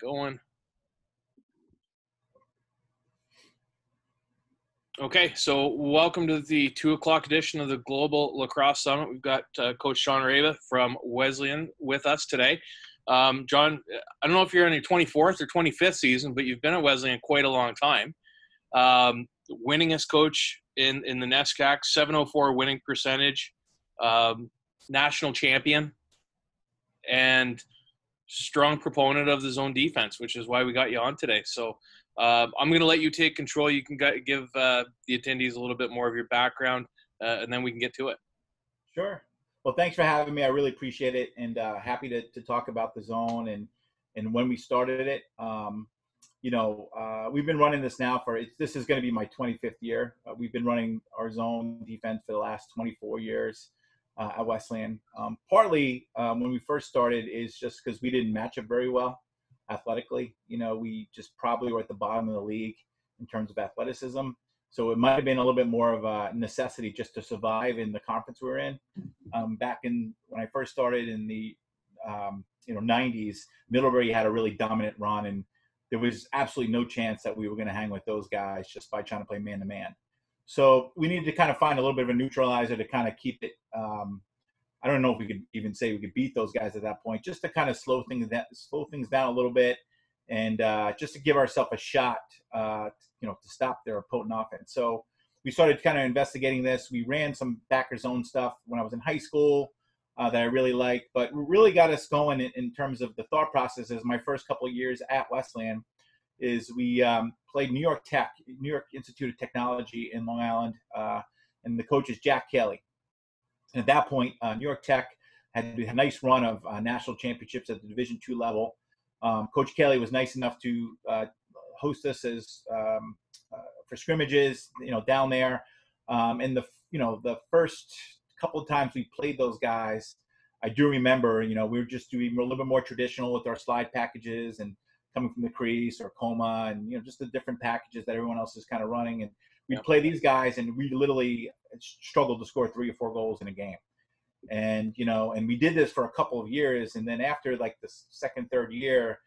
Going. Okay, so welcome to the 2 o'clock edition of the Global Lacrosse Summit. We've got Coach John Raba from Wesleyan with us today. John, I don't know if you're in your 24th or 25th season, but you've been at Wesleyan quite a long time. Winningest coach in the NESCAC, 704 winning percentage, national champion, and strong proponent of the zone defense, which is why we got you on today. So I'm going to let you take control. You can give the attendees a little bit more of your background, and then we can get to it. Sure. Well, thanks for having me. I really appreciate it, and happy to talk about the zone and when we started it. We've been running this now this is going to be my 25th year. We've been running our zone defense for the last 24 years. At Wesleyan. Partly when we first started is just because we didn't match up very well athletically. We just probably were at the bottom of the league in terms of athleticism. So it might have been a little bit more of a necessity just to survive in the conference we were in. Back when I first started in the 90s, Middlebury had a really dominant run, and there was absolutely no chance that we were going to hang with those guys just by trying to play man-to-man. So we needed to kind of find a little bit of a neutralizer to kind of keep it. I don't know if we could even say we could beat those guys at that point, just to kind of slow things down a little bit, and just to give ourselves a shot, to stop their potent offense. So we started kind of investigating this. We ran some backer zone stuff when I was in high school that I really liked, but really got us going in terms of the thought processes. My first couple of years at Wesleyan is we played New York Institute of Technology in Long Island, and the coach is Jack Kelly. And at that point, New York Tech had a nice run of national championships at the Division II level. Coach Kelly was nice enough to host us as for scrimmages, down there. And the first couple of times we played those guys, I do remember, we were just doing a little bit more traditional with our slide packages and coming from the crease or coma, and just the different packages that everyone else is kind of running. And we'd play these guys, and we literally struggled to score 3 or 4 goals in a game. And and we did this for a couple of years, and then after like the second, third year,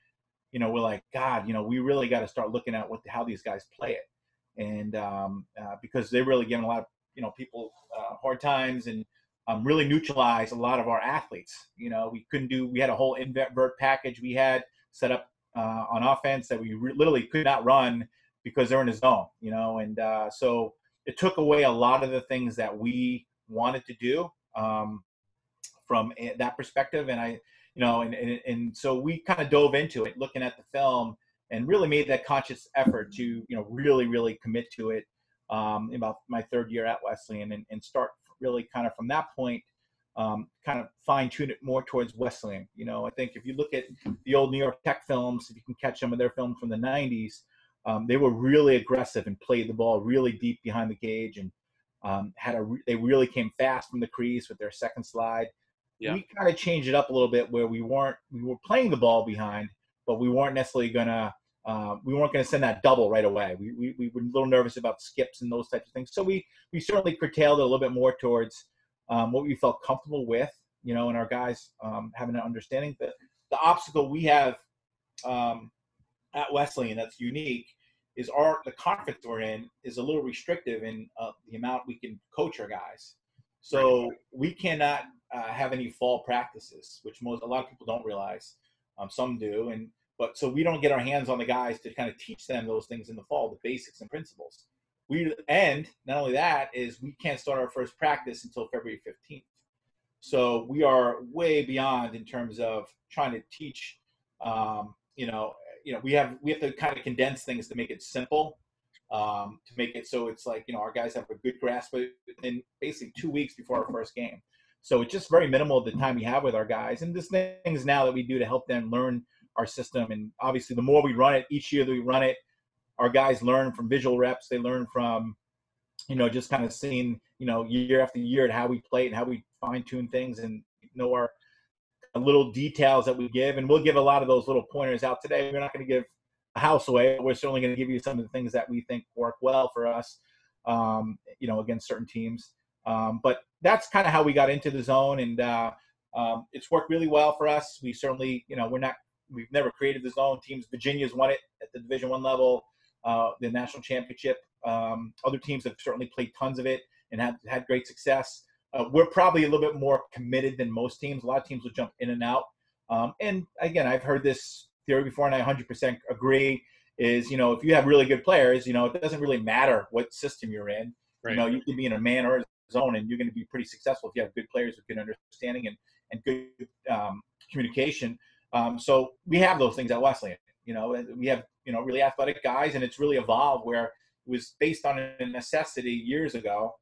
we're like, God, we really got to start looking at how these guys play it, and because they're really giving a lot of people hard times, and really neutralize a lot of our athletes. We had a whole invert package we had set up on offense that we literally could not run because they're in a zone, and so it took away a lot of the things that we wanted to do from that perspective. And and so we kind of dove into it, looking at the film, and really made that conscious effort to, really, really commit to it about my third year at Wesleyan, and start really kind of from that point, kind of fine tune it more towards Wesleyan. I think if you look at the old New York Tech films, if you can catch some of their films from the 90s, they were really aggressive and played the ball really deep behind the cage, and they really came fast from the crease with their second slide. Yeah. We kind of changed it up a little bit where we were playing the ball behind, but we weren't necessarily gonna send that double right away. We were a little nervous about skips and those types of things. So we certainly curtailed it a little bit more towards what we felt comfortable with, and our guys having an understanding. The obstacle we have at Wesleyan that's unique is the conference we're in is a little restrictive in the amount we can coach our guys. So we cannot have any fall practices, which a lot of people don't realize. Some do, but so we don't get our hands on the guys to kind of teach them those things in the fall, the basics and principles. And not only that is we can't start our first practice until February 15th. So we are way beyond in terms of trying to teach. We have to kind of condense things to make it simple, to make it so it's like, our guys have a good grasp of it in basically 2 weeks before our first game. So it's just very minimal the time we have with our guys. And there's things now that we do to help them learn our system. And obviously the more we run it, each year that we run it, our guys learn from visual reps. They learn from, just kind of seeing, year after year, how we play and how we fine tune things, and our little details that we give. And we'll give a lot of those little pointers out today. We're not going to give a house away, but we're certainly going to give you some of the things that we think work well for us, against certain teams. But that's kind of how we got into the zone, and it's worked really well for us. We certainly, we're not we've never created the zone. Teams, Virginia's won it at the Division I level, the national championship. Other teams have certainly played tons of it and have had great success. We're probably a little bit more committed than most teams. A lot of teams will jump in and out. And again, I've heard this theory before, and I 100% agree. Is, if you have really good players, it doesn't really matter what system you're in. Right. You can be in a man or a zone, and you're going to be pretty successful if you have good players with good understanding and good communication. So we have those things at Wesleyan. We have really athletic guys, and it's really evolved where it was based on a necessity years ago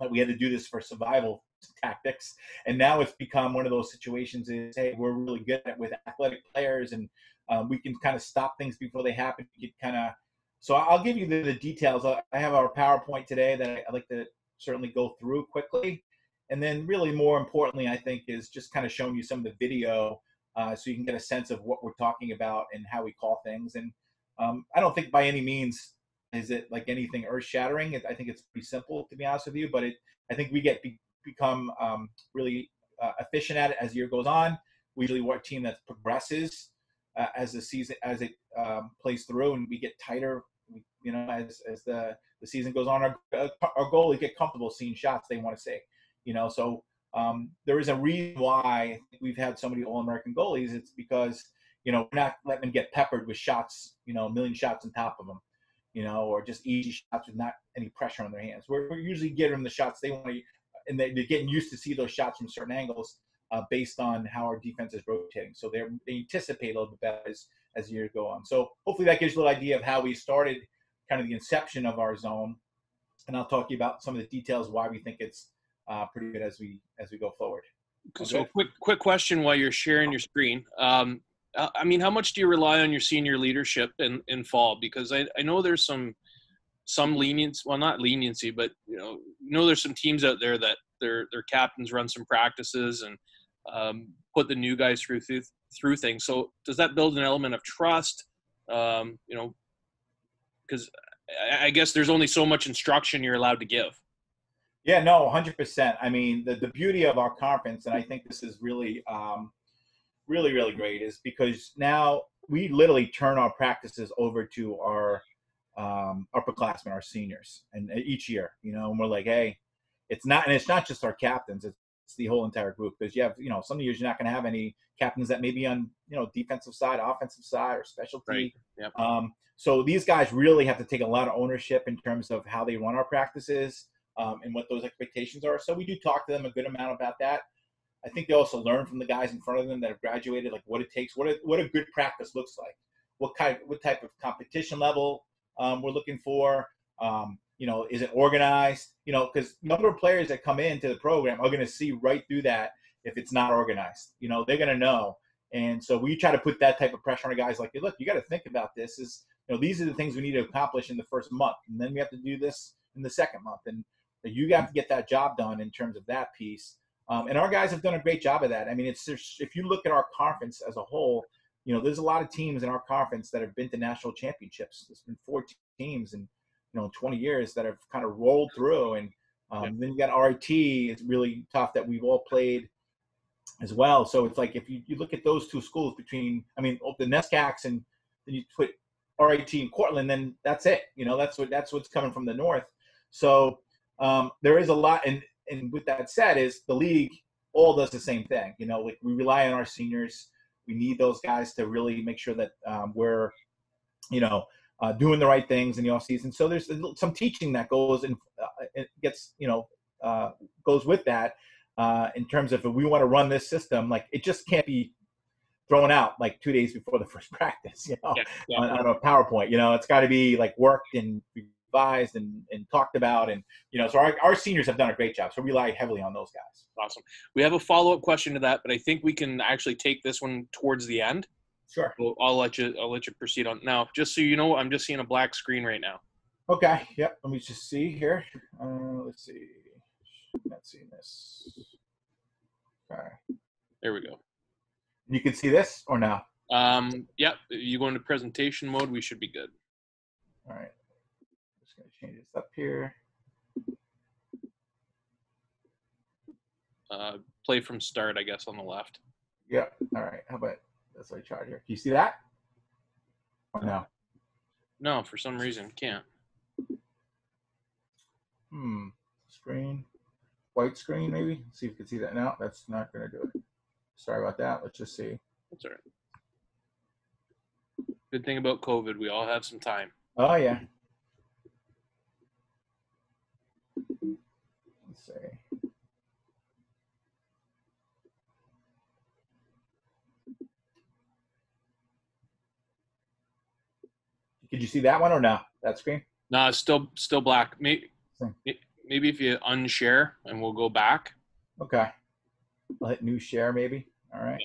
that we had to do this for survival tactics, and now it's become one of those situations. Is, hey, we're really good at with athletic players, and we can kind of stop things before they happen. So I'll give you the details. I have our PowerPoint today that I'd like to certainly go through quickly. And then really more importantly, I think, is just kind of showing you some of the video so you can get a sense of what we're talking about and how we call things. And I don't think by any means is it like anything earth-shattering. I think it's pretty simple, to be honest with you, but I think we become really efficient at it as the year goes on. We usually want a team that progresses as the season, as it plays through, and we get tighter, as the season goes on. Our goal is to get comfortable seeing shots they want to see, so there is a reason why we've had so many All-American goalies. It's because, we're not letting them get peppered with shots, a million shots on top of them, or just easy shots with not any pressure on their hands. We're usually giving them the shots they want to, and they're getting used to see those shots from certain angles based on how our defense is rotating. So they anticipate a little bit better as years go on. So hopefully that gives you a little idea of how we started kind of the inception of our zone. And I'll talk to you about some of the details why we think it's pretty good as we go forward. So quick question while you're sharing your screen. How much do you rely on your senior leadership in fall? Because I know there's some leniency, well, not leniency, but there's some teams out there that their captains run some practices and put the new guys through things. So does that build an element of trust? Because I guess there's only so much instruction you're allowed to give. Yeah, no, 100%. I mean, the beauty of our conference, and I think this is really, really, really great, is because now we literally turn our practices over to our upperclassmen, our seniors, and each year, and we're like, hey, it's not just our captains, it's the whole entire group, because you have, some years you're not going to have any captains that may be on, defensive side, offensive side, or specialty. Right. Yep. So these guys really have to take a lot of ownership in terms of how they run our practices and what those expectations are. So we do talk to them a good amount about that. I think they also learn from the guys in front of them that have graduated, like what it takes, what a good practice looks like, what type of competition level we're looking for. Is it organized? Because number of players that come into the program are going to see right through that if it's not organized. They're going to know. And so we try to put that type of pressure on the guys, like, look, you got to think about this. These are the things we need to accomplish in the first month, and then we have to do this in the second month, and you have to get that job done in terms of that piece. And our guys have done a great job of that. I mean, if you look at our conference as a whole, there's a lot of teams in our conference that have been to national championships. There's been 14 teams in 20 years that have kind of rolled through, and then you got RIT. It's really tough that we've all played as well. So it's like if you look at those two schools the NESCACs, and then you put RIT in Cortland, then that's it. That's what's coming from the north. So there is a lot, and with that said, is the league all does the same thing. Like we rely on our seniors. We need those guys to really make sure that we're doing the right things in the off season. So there's some teaching that goes and it gets goes with that in terms of if we want to run this system, like it just can't be thrown out like 2 days before the first practice, on a PowerPoint. It's got to be like worked and revised and talked about, and so our seniors have done a great job. So we rely heavily on those guys. Awesome. We have a follow-up question to that, but I think we can actually take this one towards the end. Sure. So I'll let you proceed on now. Just so you know, I'm just seeing a black screen right now. Okay. Yep. Let me just see here. Let's see. Not seeing this. All right. There we go. You can see this or no? Yep. You go into presentation mode, we should be good. All right. Just gonna change this up here. Play from start, I guess, on the left. Yeah. All right. How about That's what I tried here. Can you see that? Or no? No, for some reason, can't. Screen. White screen, maybe? Let's see if you can see that now. That's not going to do it. Sorry about that. Let's just see. That's all right. Good thing about COVID, we all have some time. Oh, yeah. Let's see. Did you see that one or no? That screen? No, it's still black. Maybe if you unshare and we'll go back. Okay. I'll hit new share maybe. All right.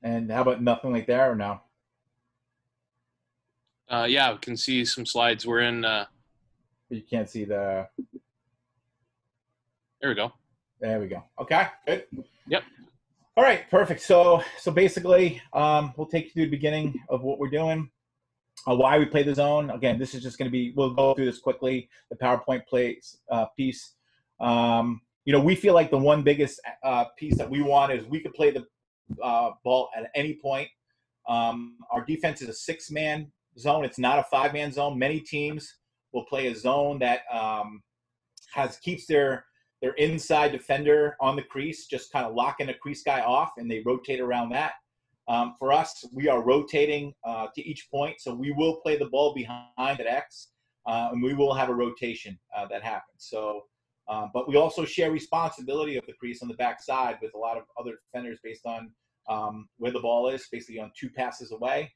And how about nothing like that or no? Yeah, we can see some slides. We're in. You can't see the. There we go. There we go. Okay, good. Yep. All right, perfect. So basically, we'll take you through the beginning of what we're doing, why we play the zone. Again, this is just going to be. We'll go through this quickly. The PowerPoint piece. We feel like the one biggest piece that we want is we could play the ball at any point. Our defense is a 6-man zone. It's not a 5-man zone. Many teams will play a zone that keeps their inside defender on the crease, just kind of locking a crease guy off, and they rotate around that. For us, we are rotating to each point, so we will play the ball behind at X, and we will have a rotation that happens. So, but we also share responsibility of the crease on the backside with a lot of other defenders based on where the ball is, basically on 2 passes away.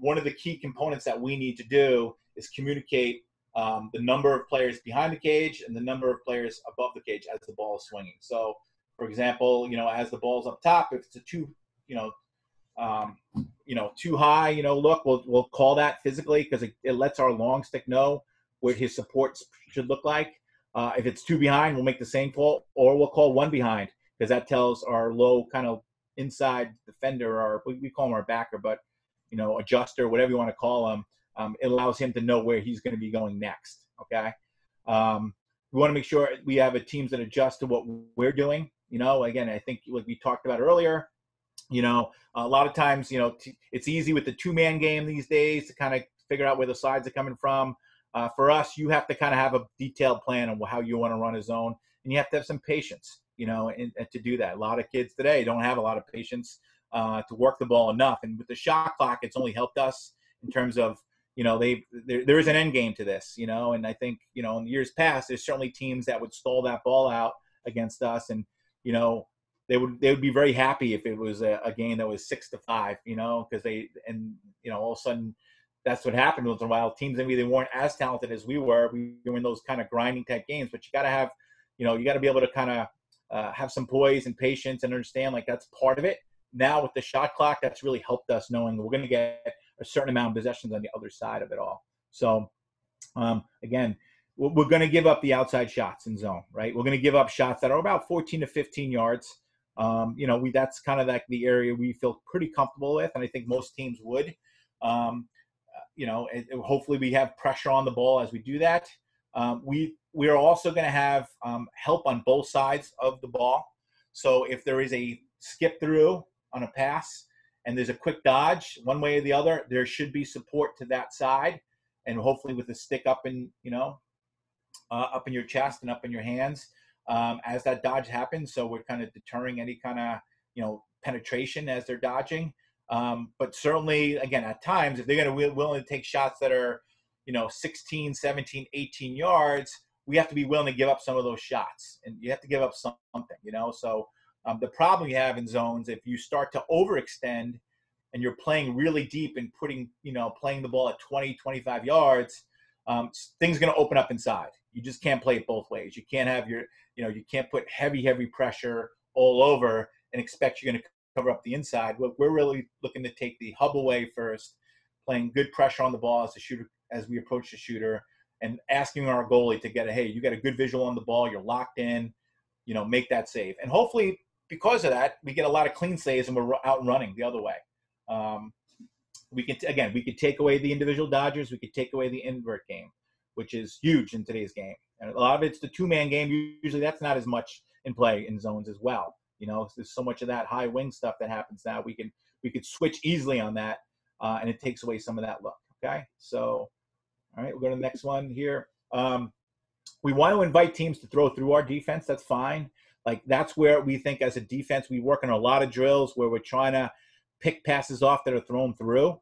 One of the key components that we need to do is communicate the number of players behind the cage and the number of players above the cage as the ball is swinging. So, for example, as the ball's up top, if it's a too high, look, we'll call that physically because it lets our long stick know what his supports should look like. If it's 2 behind, we'll make the same call, or we'll call 1 behind because that tells our low kind of inside defender, or we call him our backer, but adjuster, whatever you want to call him. It allows him to know where he's going to be going next. Okay. We want to make sure we have teams that adjust to what we're doing. Again, I think like we talked about earlier, a lot of times, it's easy with the 2-man game these days to kind of figure out where the sides are coming from. For us, you have to kind of have a detailed plan on how you want to run a zone, and you have to have some patience, and to do that. A lot of kids today don't have a lot of patience to work the ball enough. And with the shot clock, it's only helped us in terms of, there is an end game to this, and I think, in years past, there's certainly teams that would stall that ball out against us. And, they would be very happy if it was a game that was 6-5, because all of a sudden that's what happened once in a while. Teams, maybe they weren't as talented as we were. We were in those kind of grinding type games, but you got to have, you got to be able to kind of have some poise and patience and understand like that's part of it. Now with the shot clock, that's really helped us knowing we're going to get a certain amount of possessions on the other side of it all. So, again, we're going to give up the outside shots in zone, right? We're going to give up shots that are about 14 to 15 yards. That's kind of like the area we feel pretty comfortable with, and I think most teams would. Hopefully we have pressure on the ball as we do that. We are also going to have help on both sides of the ball. So if there is a skip through on a pass and there's a quick dodge one way or the other, there should be support to that side, and hopefully with the stick up in up in your chest and up in your hands as that dodge happens. So we're kind of deterring any kind of penetration as they're dodging. But certainly, again, at times, if they're going to be willing to take shots that are 16, 17, 18 yards, we have to be willing to give up some of those shots, and you have to give up something. So the problem you have in zones, if you start to overextend and you're playing really deep and playing the ball at 20, 25 yards, things are going to open up inside. You just can't play it both ways. You can't have you can't put heavy pressure all over and expect you're going to cover up the inside. We're really looking to take the hub away first, playing good pressure on the ball as the shooter, as we approach the shooter, and asking our goalie to get hey, you got a good visual on the ball, you're locked in, make that save. And hopefully, because of that, we get a lot of clean saves and we're out and running the other way. We could take away the individual dodgers. We could take away the invert game, which is huge in today's game. And a lot of it's the two-man game. Usually that's not as much in play in zones as well. There's so much of that high wing stuff that happens now. We could switch easily on that, and it takes away some of that look. Okay, so all right, we'll go to the next one here. We want to invite teams to throw through our defense. That's fine. Like, that's where we think as a defense, we work on a lot of drills where we're trying to pick passes off that are thrown through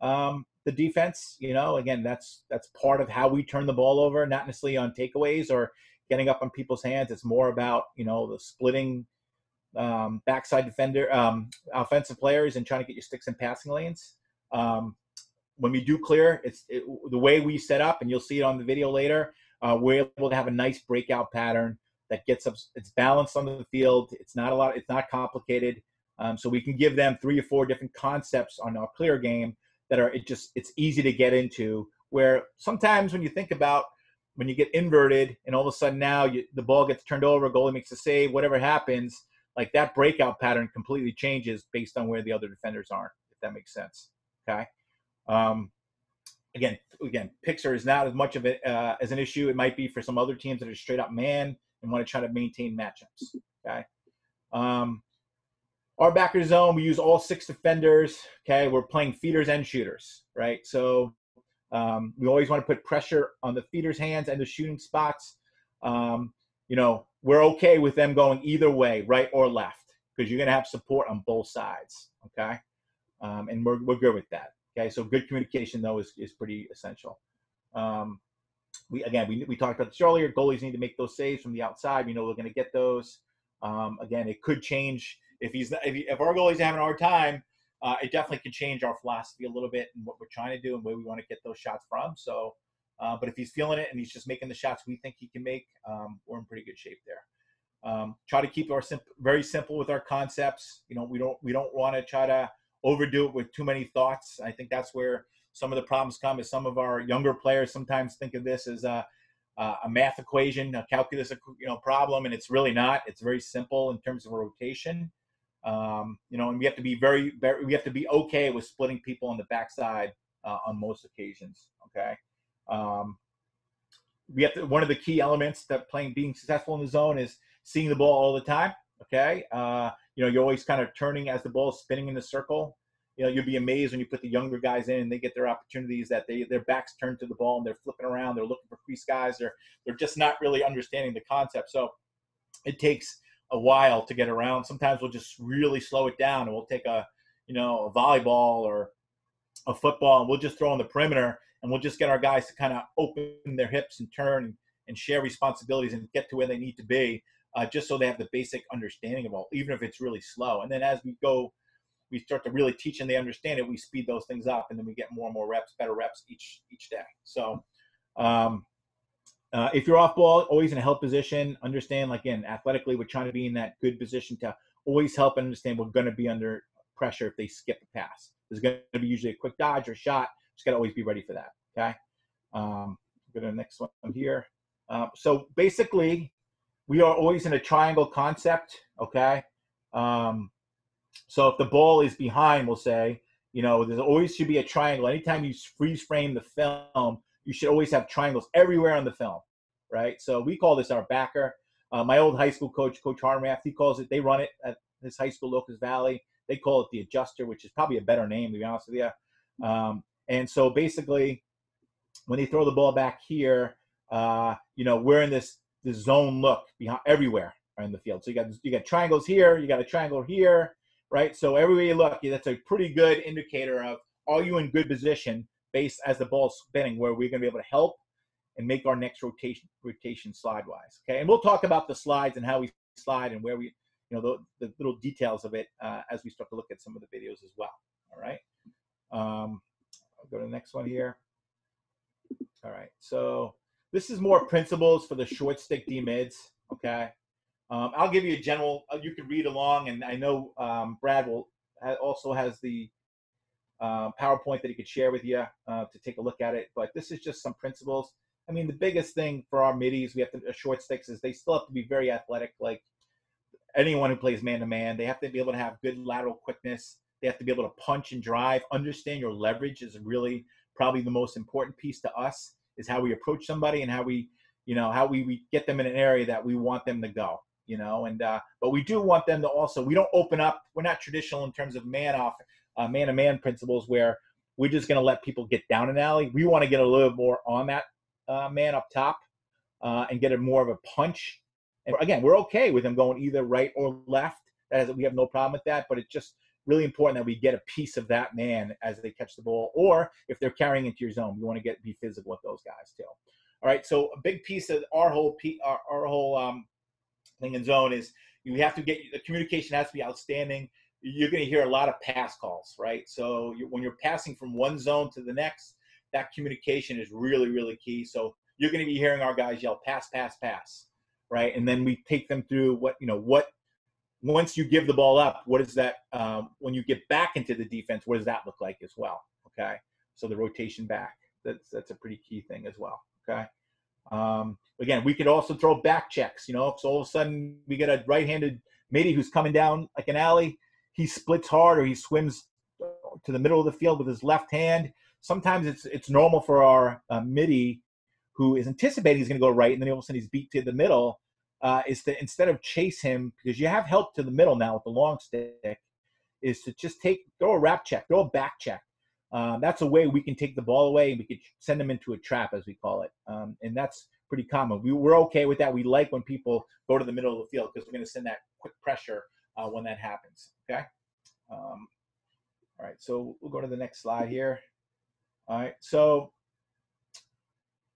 the defense. Again, that's part of how we turn the ball over, not necessarily on takeaways or getting up on people's hands. It's more about, the splitting backside defender, offensive players, and trying to get your sticks in passing lanes. When we do clear, the way we set up, and you'll see it on the video later, we're able to have a nice breakout pattern that gets us. It's balanced on the field. It's not complicated. So we can give them 3 or 4 different concepts on our clear game that are it's easy to get into. Where sometimes when you think about when you get inverted and all of a sudden now the ball gets turned over, goalie makes a save, whatever happens, like that breakout pattern completely changes based on where the other defenders are, if that makes sense. Okay. Again, Pixar is not as much of it as an issue. It might be for some other teams that are straight up man and want to try to maintain matchups. Okay. Our backer zone, we use all 6 defenders. Okay. We're playing feeders and shooters, right? So we always want to put pressure on the feeders' hands and the shooting spots. We're okay with them going either way, right or left, because you're going to have support on both sides. Okay. And we're good with that. Okay, so good communication, though, is pretty essential. We talked about this earlier. Goalies need to make those saves from the outside. We're going to get those. Again, it could change if our goalie's having a hard time. It definitely could change our philosophy a little bit and what we're trying to do and where we want to get those shots from. So, but if he's feeling it and he's just making the shots we think he can make, we're in pretty good shape there. Try to keep very simple with our concepts. We don't want to try to overdo it with too many thoughts. I think that's where some of the problems come, is some of our younger players sometimes think of this as a math equation, a calculus problem, and it's really not. It's very simple in terms of a rotation. And we have to be we have to be okay with splitting people on the backside on most occasions. Okay. One of the key elements that being successful in the zone is seeing the ball all the time. Okay. You're always kind of turning as the ball is spinning in the circle. You'll be amazed when you put the younger guys in and they get their opportunities that their backs turned to the ball and they're flipping around. They're looking for free skies. They're just not really understanding the concept. So it takes a while to get around. Sometimes we'll just really slow it down and we'll take a volleyball or a football and we'll just throw on the perimeter and we'll just get our guys to kind of open their hips and turn and share responsibilities and get to where they need to be. Just so they have the basic understanding of all, even if it's really slow. And then as we start to really teach and they understand it, we speed those things up, and then we get more and more reps, better reps each day. So if you're off ball, always in a help position, understand, again, athletically, we're trying to be in that good position to always help and understand we're going to be under pressure if they skip a pass. There's going to be usually a quick dodge or shot. Just got to always be ready for that. Okay. Go to the next one here. So basically, we are always in a triangle concept, okay? So if the ball is behind, we'll say, there always should be a triangle. Anytime you freeze frame the film, you should always have triangles everywhere on the film, right? So we call this our backer. My old high school coach, Coach Harmath, they run it at his high school, Locust Valley. They call it the adjuster, which is probably a better name, to be honest with you. And so basically, when they throw the ball back here, we're in this zone look behind everywhere in the field. So you got triangles here, you got a triangle here, right? So everywhere you look, that's a pretty good indicator of, are you in good position based as the ball's spinning, where we're going to be able to help and make our next rotation slide-wise. Okay, and we'll talk about the slides and how we slide and where we, the little details of it as we start to look at some of the videos as well. All right. I'll go to the next one here. All right, so this is more principles for the short stick D-mids, okay? I'll give you a general, you can read along, and I know Brad also has the PowerPoint that he could share with you to take a look at it, but this is just some principles. I mean, the biggest thing for our middies, short sticks, is they still have to be very athletic, like anyone who plays man-to-man. They have to be able to have good lateral quickness. They have to be able to punch and drive. Understand your leverage is really probably the most important piece to us, is how we approach somebody and how we how we get them in an area that we want them to go, and but we do want them to also, we don't open up. We're not traditional in terms of man-to-man principles where we're just going to let people get down an alley. We want to get a little more on that man up top and get a more of a punch. And again, we're okay with them going either right or left. We have no problem with that, but it's just really important that we get a piece of that man as they catch the ball, or if they're carrying into your zone, you want to be physical with those guys too. All right, so a big piece of our whole thing in zone is you have to get, the communication has to be outstanding. You're going to hear a lot of pass calls, right? So when you're passing from one zone to the next, that communication is really, really key. So you're going to be hearing our guys yell pass, pass, pass, right? And then we take them through what once you give the ball up, what is that, when you get back into the defense, what does that look like as well, okay? So the rotation back, that's a pretty key thing as well, okay? Again, we could also throw back checks, so all of a sudden we get a right-handed midi who's coming down like an alley, he splits hard or he swims to the middle of the field with his left hand. Sometimes it's normal for our midi who is anticipating he's going to go right, and then all of a sudden he's beat to the middle, is to, instead of chase him, because you have help to the middle now with the long stick, is to just throw a wrap check, throw a back check. That's a way we can take the ball away and we could send them into a trap, as we call it. And that's pretty common. We're okay with that. We like when people go to the middle of the field because we're going to send that quick pressure when that happens, okay? All right, so we'll go to the next slide here. All right, so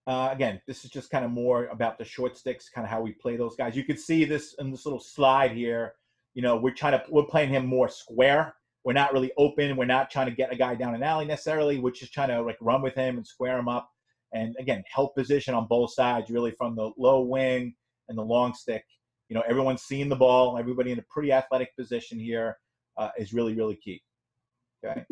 again, this is just kind of more about the short sticks, kind of how we play those guys. You can see this in this little slide here. We're playing him more square. We're not really open. We're not trying to get a guy down an alley necessarily. We're just trying to like run with him and square him up. And again, help position on both sides, really from the low wing and the long stick. Everyone's seeing the ball. Everybody in a pretty athletic position here is really, really key. Okay.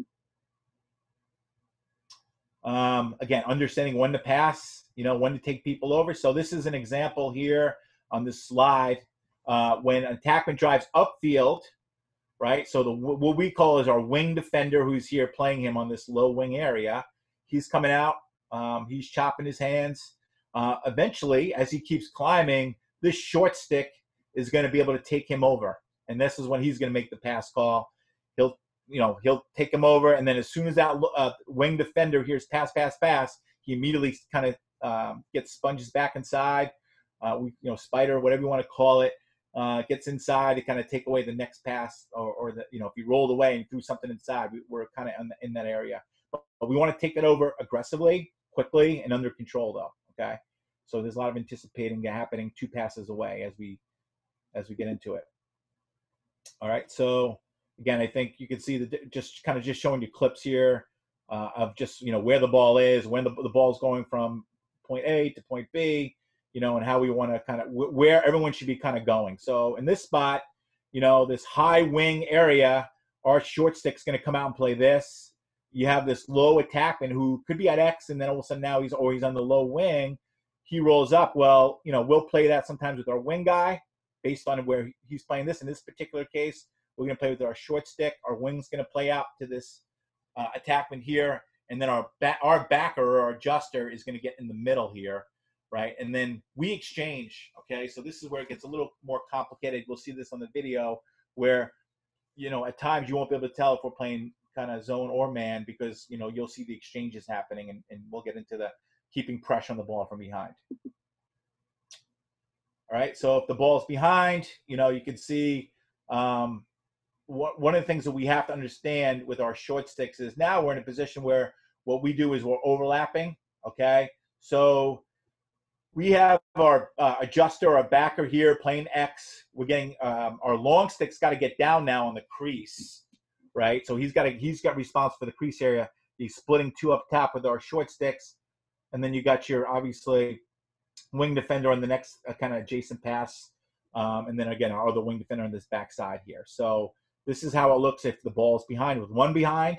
Again, understanding when to pass, when to take people over. So this is an example here on this slide when an attackman drives upfield, right? So what we call is our wing defender who's here playing him on this low wing area. He's coming out. He's chopping his hands. Eventually, as he keeps climbing, this short stick is going to be able to take him over. And this is when he's going to make the pass call. He'll take him over, and then as soon as that wing defender hears pass, pass, pass, he immediately kind of gets sponges back inside. Spider, whatever you want to call it, gets inside to kind of take away the next pass, or if he rolled away and threw something inside, we're kind of in that area. But we want to take it over aggressively, quickly, and under control, though. Okay, so there's a lot of anticipating happening 2 passes away as we get into it. All right, so. Again, I think you can see just showing you clips here of just, where the ball is, when the ball's going from point A to point B, and how we want to kind of where everyone should be kind of going. So in this spot, this high wing area, our short stick's going to come out and play this. You have this low attackman who could be at X, and then all of a sudden now he's always on the low wing. He rolls up. Well, we'll play that sometimes with our wing guy based on where he's playing this. In this particular case, we're going to play with our short stick. Our wing's going to play out to this attackman here. And then our backer or our adjuster is going to get in the middle here, right? And then we exchange, okay? So this is where it gets a little more complicated. We'll see this on the video where, at times you won't be able to tell if we're playing kind of zone or man because, you'll see the exchanges happening, and we'll get into the keeping pressure on the ball from behind. All right, so if the ball's behind, you can see one of the things that we have to understand with our short sticks is now we're in a position where what we do is we're overlapping, okay? So we have our adjuster, our backer here playing X. We're getting our long stick's got to get down now on the crease, right? So he's got response for the crease area. He's splitting 2 up top with our short sticks, and then you got your obviously wing defender on the next kind of adjacent pass, and then again our other wing defender on this back side here. So this is how it looks if the ball's behind with 1 behind,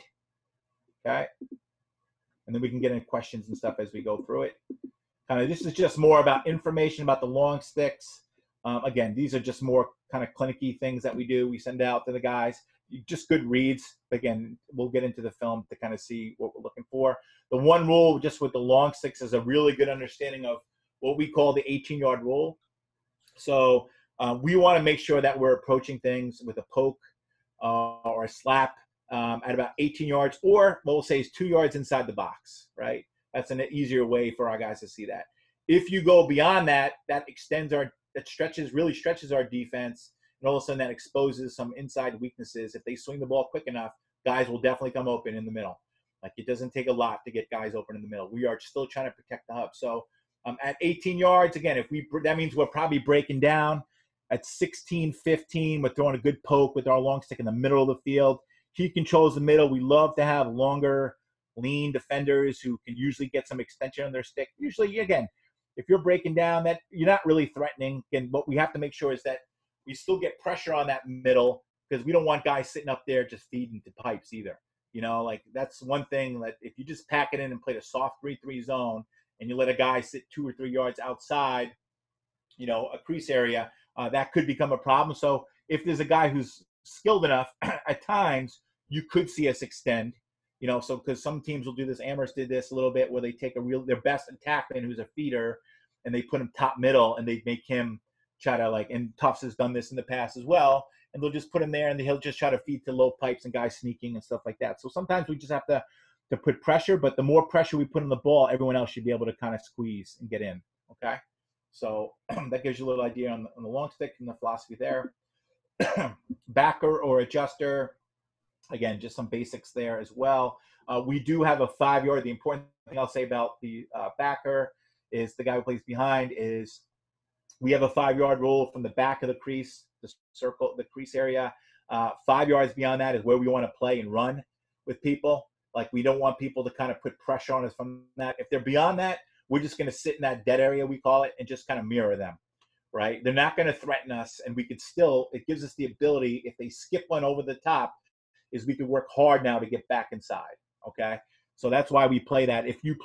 okay? And then we can get into questions and stuff as we go through it. This is just more about information about the long sticks. Again, these are just more kind of clinicky things that we do. We send out to the guys. Just good reads. Again, we'll get into the film to kind of see what we're looking for. The one rule just with the long sticks is a really good understanding of what we call the 18-yard rule. So we want to make sure that we're approaching things with a poke or a slap at about 18 yards, or what we'll say is 2 yards inside the box, right? That's an easier way for our guys to see that. If you go beyond that, that really stretches our defense, and all of a sudden that exposes some inside weaknesses. If they swing the ball quick enough, guys will definitely come open in the middle. Like, it doesn't take a lot to get guys open in the middle. We are still trying to protect the hub. So at 18 yards, again, that means we're probably breaking down. At 16, 15, we're throwing a good poke with our long stick in the middle of the field. He controls the middle. We love to have longer, lean defenders who can usually get some extension on their stick. Usually, again, if you're breaking down, that you're not really threatening. And what we have to make sure is that we still get pressure on that middle, because we don't want guys sitting up there just feeding to pipes either. You know, like, that's one thing that if you just pack it in and play the soft 3-3 zone and you let a guy sit 2 or 3 yards outside, you know, a crease area, that could become a problem. So if there's a guy who's skilled enough, at times you could see us extend, you know, so because some teams will do this. Amherst did this a little bit, where they take their best attackman who's a feeder, and they put him top middle, and they make him try to, and Tufts has done this in the past as well, and they'll just put him there, and he'll just try to feed to low pipes and guys sneaking and stuff like that. So sometimes we just have to put pressure, but the more pressure we put on the ball, everyone else should be able to kind of squeeze and get in. Okay. So that gives you a little idea on the long stick and the philosophy there. Backer or adjuster, again, just some basics there as well. We do have a 5-yard. The important thing I'll say about the backer is the guy who plays behind is we have a 5-yard rule from the back of the crease, the circle, the crease area. 5 yards beyond that is where we want to play and run with people. Like, we don't want people to kind of put pressure on us from that. If they're beyond that, we're just going to sit in that dead area, we call it, and just kind of mirror them, right? They're not going to threaten us, and we could still, it gives us the ability, if they skip one over the top, is we could work hard now to get back inside, okay? So that's why we play that. If you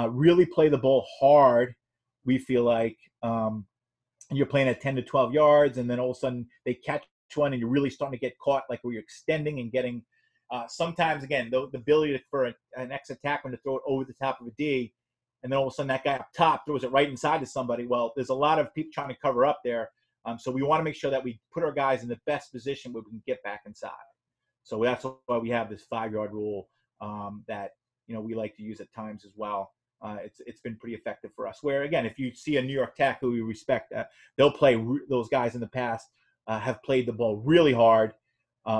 really play the ball hard, we feel like you're playing at 10 to 12 yards, and then all of a sudden they catch one, and you're really starting to get caught, like where you're extending and getting sometimes, again, the ability for an ex-attackman to throw it over the top of a D, and then all of a sudden that guy up top throws it right inside to somebody. Well, there's a lot of people trying to cover up there. So we want to make sure that we put our guys in the best position where we can get back inside. So that's why we have this 5-yard rule that, you know, we like to use at times as well. It's been pretty effective for us. Where, again, if you see a New York Tech who we respect, they'll play those guys in the past have played the ball really hard.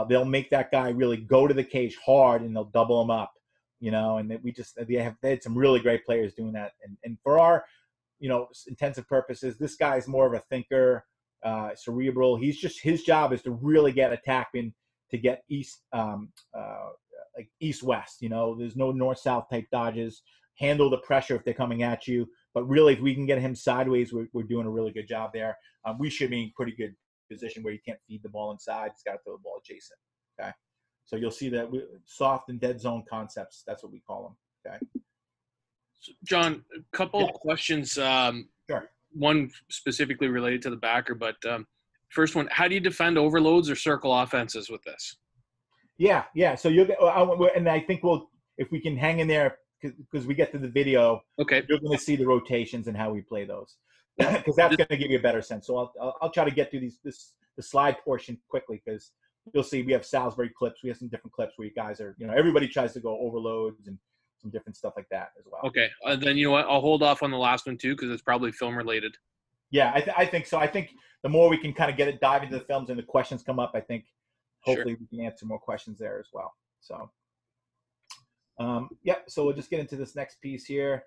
They'll make that guy really go to the cage hard, and they'll double him up, you know, and they had some really great players doing that. And for our, you know, intensive purposes, this guy's more of a thinker, cerebral. His job is to really get attackman to get like east-west, you know, there's no north-south type dodges, handle the pressure if they're coming at you. But really, if we can get him sideways, we're doing a really good job there. We should be in pretty good position where you can't feed the ball inside. It's got to throw the ball adjacent. Okay. So you'll see that soft and dead zone concepts. That's what we call them. Okay. So, John, a couple of questions. Sure. One specifically related to the backer, but first one, how do you defend overloads or circle offenses with this? Yeah. So you'll get, and I think if we can hang in there, because we get to the video, okay, you're going to see the rotations and how we play those, because that's going to give you a better sense. So I'll try to get through the slide portion quickly, because you'll see we have Salisbury clips. We have some different clips where you guys are, you know, everybody tries to go overloads and some different stuff like that as well. Okay. Then, you know what, I'll hold off on the last one too, because it's probably film related. Yeah, I think so. I think the more we can kind of dive into the films and the questions come up, I think hopefully we can answer more questions there as well. So, so we'll just get into this next piece here.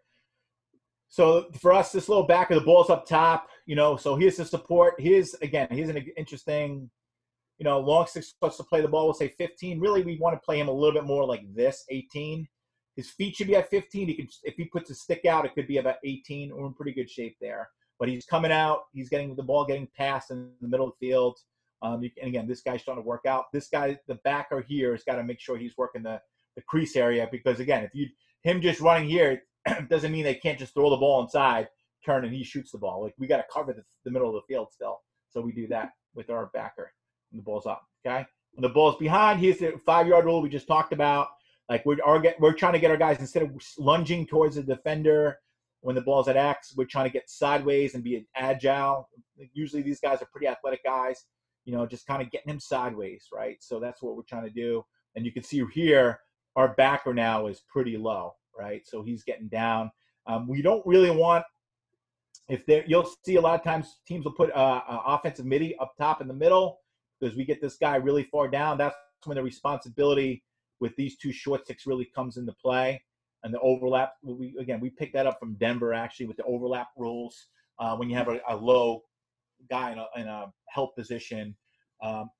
So for us, this little back of the ball's up top, you know, so here's the support. Here's an interesting, you know, long six supposed to play the ball. We'll say 15. Really, we want to play him a little bit more like this, 18. His feet should be at 15. If he puts his stick out, it could be about 18. We're in pretty good shape there. But he's coming out. He's getting the ball getting passed in the middle of the field. And again, this guy's trying to work out. This guy, the backer here, has got to make sure he's working the crease area, because, again, him just running here doesn't mean they can't just throw the ball inside, turn, and he shoots the ball. Like, we got to cover the middle of the field still. So we do that with our backer when the ball's up, okay? When the ball's behind, here's the 5-yard rule we just talked about. Like, we're trying to get our guys, instead of lunging towards the defender, When the ball's at X, we're trying to get sideways and be agile. Usually these guys are pretty athletic guys, just kind of getting him sideways, right? So that's what we're trying to do. And you can see here, our backer now is pretty low, right? So he's getting down. We don't really want, you'll see a lot of times teams will put offensive midi up top in the middle because we get this guy really far down. That's when the responsibility with these two short sticks really comes into play. And the overlap, we picked that up from Denver, actually, with the overlap rules. When you have a low guy in a help position.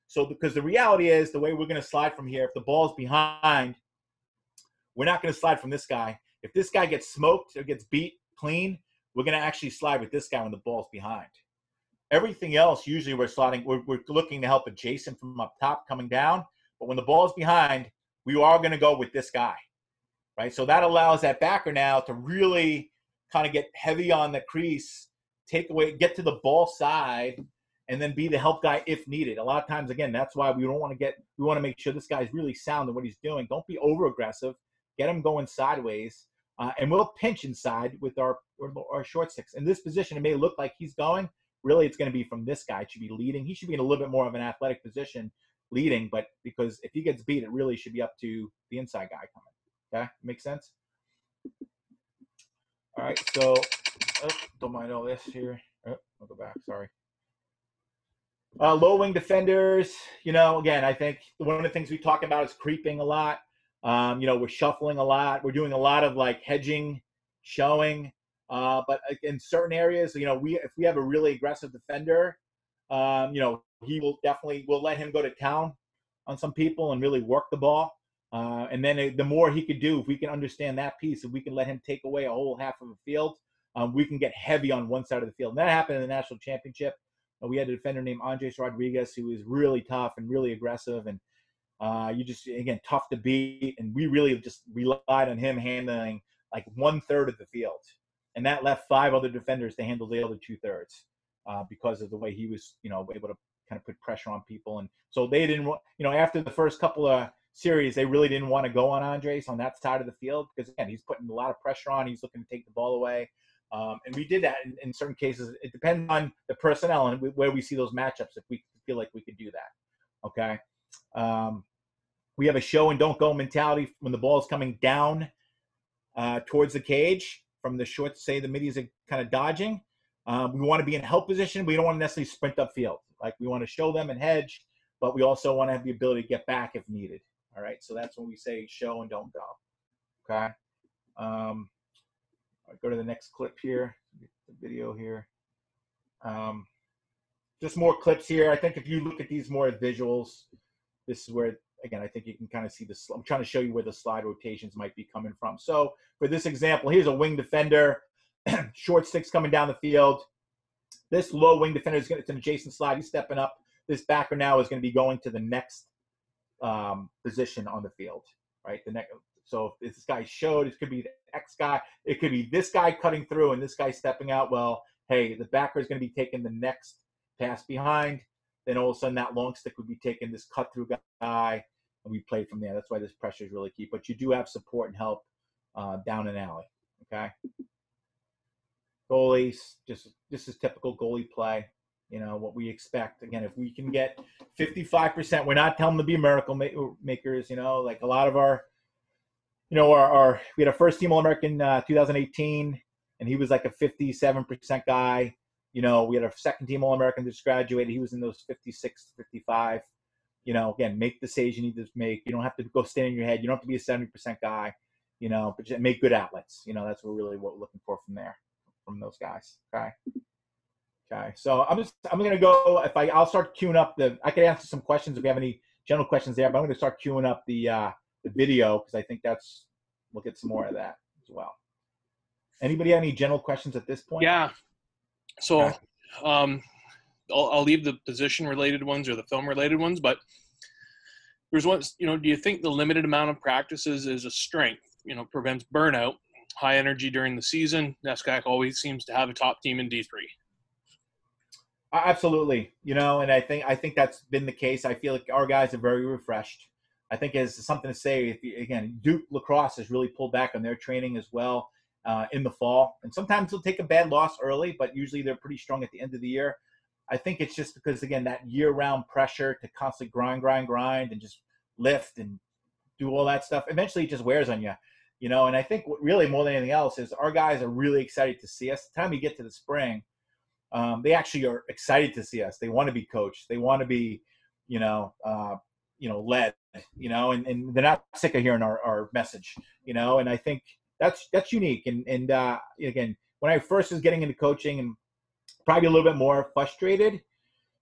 So because the reality is, the way we're going to slide from here, if the ball's behind, we're not going to slide from this guy. If this guy gets smoked or gets beat clean, we're going to actually slide with this guy when the ball's behind. Everything else, usually we're sliding, we're looking to help adjacent from up top coming down. But when the ball's behind, we are going to go with this guy. Right, so that allows that backer now to really kind of get heavy on the crease, get to the ball side, and then be the help guy if needed. A lot of times, again, that's why we want to make sure this guy's really sound in what he's doing. Don't be over aggressive. Get him going sideways, and we'll pinch inside with our short sticks. In this position, it may look like he's going. Really, it's going to be from this guy. It should be leading. He should be in a little bit more of an athletic position leading, but because if he gets beat, it really should be up to the inside guy coming. Okay, makes sense? All right, so don't mind all this here. I'll go back, sorry. Low wing defenders, again, I think one of the things we talk about is creeping a lot. We're shuffling a lot. We're doing a lot of like hedging, showing. But in certain areas, if we have a really aggressive defender, he will definitely, we'll let him go to town on some people and really work the ball. And then the more he could do, if we can understand that piece, if we can let him take away a whole half of a field, we can get heavy on one side of the field. And that happened in the national championship. We had a defender named Andres Rodriguez who was really tough and really aggressive. And tough to beat. And we really just relied on him handling like 1/3 of the field. And that left 5 other defenders to handle the other 2/3 because of the way he was, able to kind of put pressure on people. And so they didn't, after the first couple of series, they really didn't want to go on Andres on that side of the field because, again, he's putting a lot of pressure on. He's looking to take the ball away. And we did that in certain cases. It depends on the personnel and where we see those matchups, if we feel like we could do that. Okay. We have a show and don't go mentality when the ball is coming down towards the cage from the short, say the middies are kind of dodging. We want to be in help position. We don't want to necessarily sprint upfield. Like we want to show them and hedge, but we also want to have the ability to get back if needed. All right, so that's when we say show and don't go. Okay. I'll go to the next clip here, the video here. Just more clips here. I think if you look at these more visuals, this is where, again, I think you can kind of see this. I'm trying to show you where the slide rotations might be coming from. So for this example, here's a wing defender, short sticks coming down the field. This low wing defender is it's an adjacent slide. He's stepping up. This backer now is going to be going to the next position on the field, right? So if this guy showed, it could be the X guy. It could be this guy cutting through and this guy stepping out. Well, hey, the backer is going to be taking the next pass behind. Then all of a sudden that long stick would be taking this cut through guy, and we play from there. That's why this pressure is really key. But you do have support and help down and alley. Okay. Goalies, this is typical goalie play. What we expect. Again, if we can get 55%, we're not telling them to be miracle makers. Like a lot of our, we had a first team All-American 2018, and he was like a 57% guy. We had a second team All-American that just graduated. He was in those 56, 55. Again, make the saves you need to make. You don't have to go stand in your head. You don't have to be a 70% guy, but just make good outlets. That's what we're looking for from those guys. Okay. Okay, so I'm going to go. I'll start queuing up I could answer some questions if we have any general questions there, but I'm going to start queuing up the video because I think we'll get some more of that as well. Anybody have any general questions at this point? Yeah. So, okay. I'll leave the position related ones or the film related ones, but there's one. Do you think the limited amount of practices is a strength? Prevents burnout, high energy during the season. NESCAC always seems to have a top team in D3. Absolutely. And I think that's been the case. I feel like our guys are very refreshed. I think it's something to say. Again, Duke Lacrosse has really pulled back on their training as well. in the fall. And sometimes they'll take a bad loss early, but usually they're pretty strong at the end of the year. I think it's just because, again, that year-round pressure to constantly grind, and just lift and do all that stuff, eventually it just wears on you, And I think what really more than anything else is our guys are really excited to see us. The time we get to the spring, they actually are excited to see us. They want to be coached. They want to be, led, and they're not sick of hearing our message, And I think that's unique. And again, when I first was getting into coaching and probably a little bit more frustrated,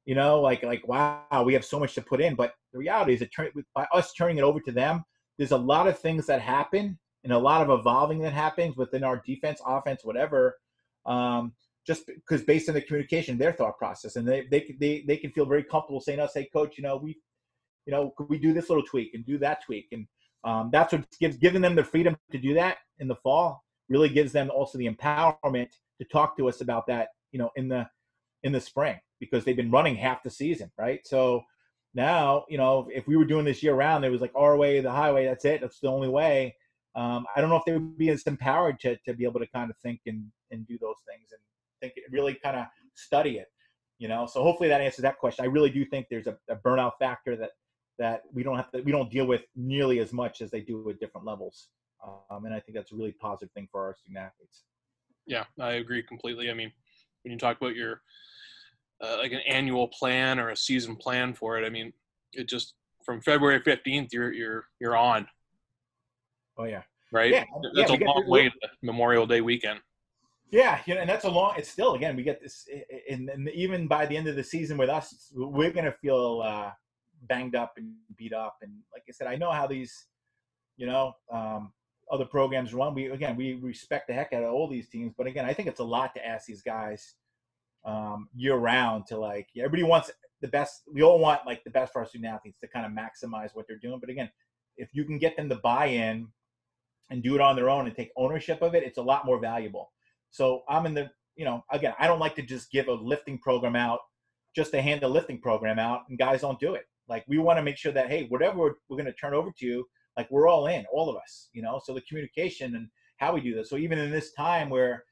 like, wow, we have so much to put in. But the reality is that by us turning it over to them, there's a lot of things that happen and a lot of evolving that happens within our defense, offense, whatever, just because based on the communication, their thought process. And they can feel very comfortable saying to us, hey, coach, could we do this little tweak and do that tweak? And that's what giving them the freedom to do that in the fall really gives them also the empowerment to talk to us about that, in the spring, because they've been running half the season, right? So now, if we were doing this year round, it was like our way, the highway, that's it. That's the only way. I don't know if they would be as empowered to be able to kind of think and do those things and think really kind of study it, So hopefully that answers that question. I really do think there's a burnout factor that we don't deal with nearly as much as they do at different levels. And I think that's a really positive thing for our student athletes. Yeah, I agree completely. I mean, when you talk about your like an annual plan or a season plan for it, I mean, it just from February 15th, you're on. Oh yeah. Right. Yeah. That's a long way to Memorial Day weekend. Yeah, and that's it's still, again, we get this, and even by the end of the season with us, we're going to feel banged up and beat up. And like I said, I know how these, other programs run. We respect the heck out of all these teams, but again, I think it's a lot to ask these guys year round to everybody wants the best. We all want the best for our student athletes to kind of maximize what they're doing. But again, if you can get them to buy in and do it on their own and take ownership of it, it's a lot more valuable. So I'm in the, again, I don't like to just give a lifting program out just to hand a lifting program out and guys don't do it. We want to make sure that, hey, whatever we're going to turn over to you, we're all in, all of us, so the communication and how we do this. So even in this time where,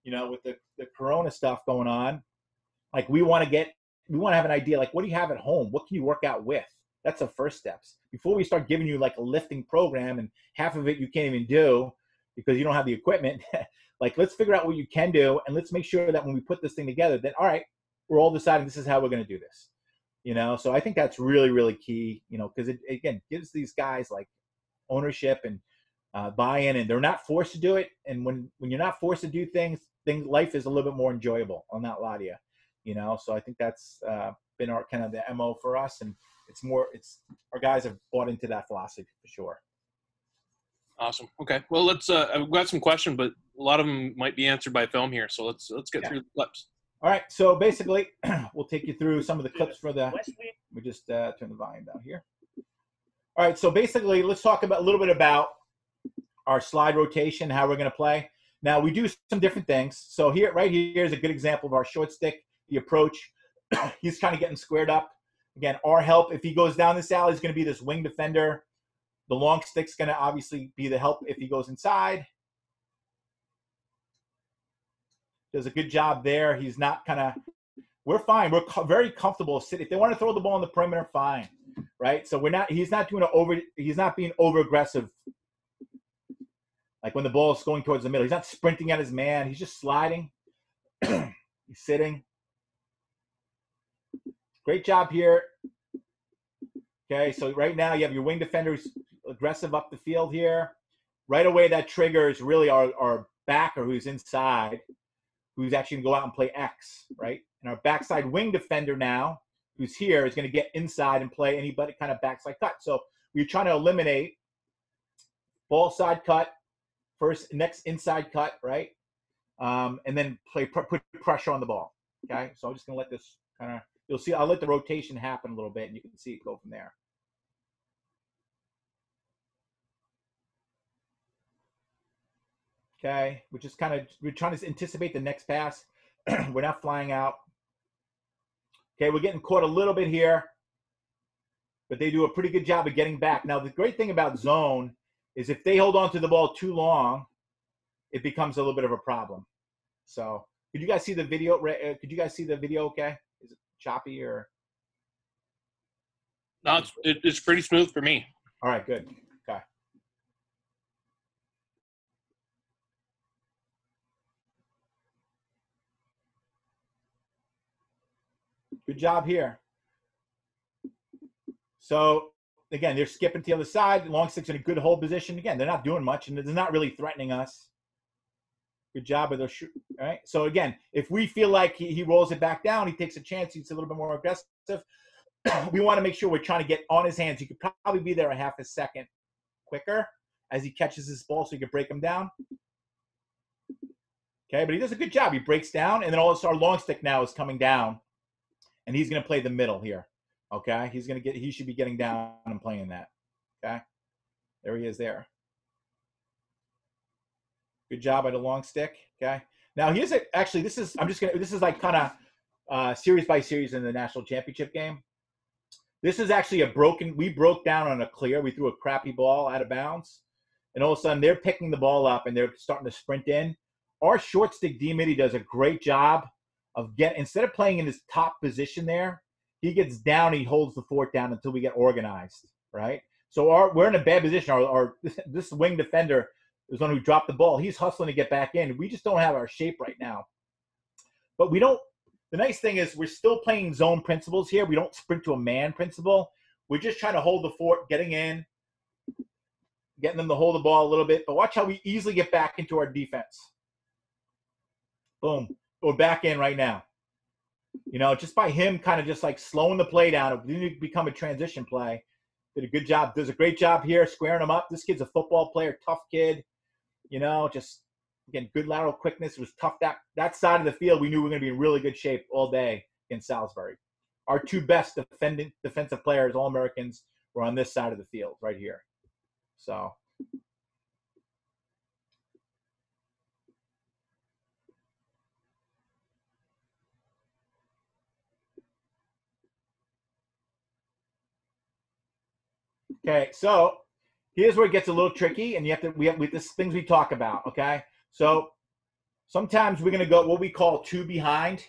with the Corona stuff going on, we want to have an idea, what do you have at home? What can you work out with? That's the first steps. Before we start giving you a lifting program and half of it you can't even do because you don't have the equipment, let's figure out what you can do, and let's make sure that when we put this thing together, then, all right, we're all deciding this is how we're going to do this, So I think that's really, really key, because it, again, gives these guys ownership and buy-in, and they're not forced to do it. And when you're not forced to do things, life is a little bit more enjoyable. I'll not lie to you, So I think that's been our kind of the MO for us, and our guys have bought into that philosophy for sure. Awesome. Okay. Well, let's. I've got some questions, but a lot of them might be answered by film here. So let's get through the clips. All right. So basically, we'll take you through some of the clips for the. We just turn the volume down here. All right. So basically, let's talk a little bit about our slide rotation, how we're going to play. Now we do some different things. So right here is a good example of our short stick, the approach. He's kind of getting squared up. Again, our help, if he goes down this alley, is going to be this wing defender. The long stick's going to obviously be the help if he goes inside. Does a good job there. He's not we're fine. We're very comfortable sitting. If they want to throw the ball on the perimeter, fine, right? So he's not being over aggressive. When the ball is going towards the middle, he's not sprinting at his man. He's just sliding. He's sitting. Great job here. Okay, so right now you have your wing defender who's aggressive up the field here. Right away, that triggers really our backer who's inside, who's actually going to go out and play X, right? And our backside wing defender now, who's here, is going to get inside and play anybody kind of backside cut. So we're trying to eliminate ball side cut, next inside cut, right? And then put pressure on the ball, okay? So I'm just going to let this kind of, you'll see, I'll let the rotation happen a little bit, and you can see it go from there. Okay, we're trying to anticipate the next pass. We're not flying out. Okay, we're getting caught a little bit here, but they do a pretty good job of getting back. Now, the great thing about zone is if they hold on to the ball too long, it becomes a little bit of a problem. So could you guys see the video? Could you guys see the video okay? Is it choppy or? No, it's pretty smooth for me. All right, good. Okay. Good job here. So again, they're skipping to the other side. Long stick's in a good hold position. Again, they're not doing much, and they're not really threatening us. Good job with their shoot. All right. So again, if we feel like he rolls it back down, he takes a chance, he's a little bit more aggressive. We want to make sure we're trying to get on his hands. You could probably be there a half a second quicker as he catches his ball so you can break him down. Okay, but he does a good job. He breaks down, and then all of a sudden our long stick now is coming down, and he's going to play the middle here. Okay, he should be getting down and playing that. Okay, there he is there. Good job by the long stick. Okay, now here's actually this is like kind of series by series in the national championship game. This is actually we broke down on a clear. We threw a crappy ball out of bounds, and all of a sudden they're picking the ball up and they're starting to sprint in. Our short stick D-Midi does a great job of instead of playing in his top position there, he gets down, he holds the fort down until we get organized, right? So we're in a bad position. This wing defender is the one who dropped the ball. He's hustling to get back in. We just don't have our shape right now. But we don't. The nice thing is we're still playing zone principles here. We don't sprint to a man principle. We're just trying to hold the fort, getting in, getting them to hold the ball a little bit. But watch how we easily get back into our defense. Boom. We're back in right now. You know, just by him kind of just like slowing the play down, it didn't become a transition play. Did a good job. Does a great job here squaring him up. This kid's a football player, tough kid. You know, just, again, good lateral quickness. It was tough. That side of the field, we knew we were going to be in really good shape all day in Salisbury. Our two best defensive players, All-Americans, were on this side of the field right here. So. Okay, so here's where it gets a little tricky, and we have these things we talk about. Okay, so sometimes we're going to go what we call two behind,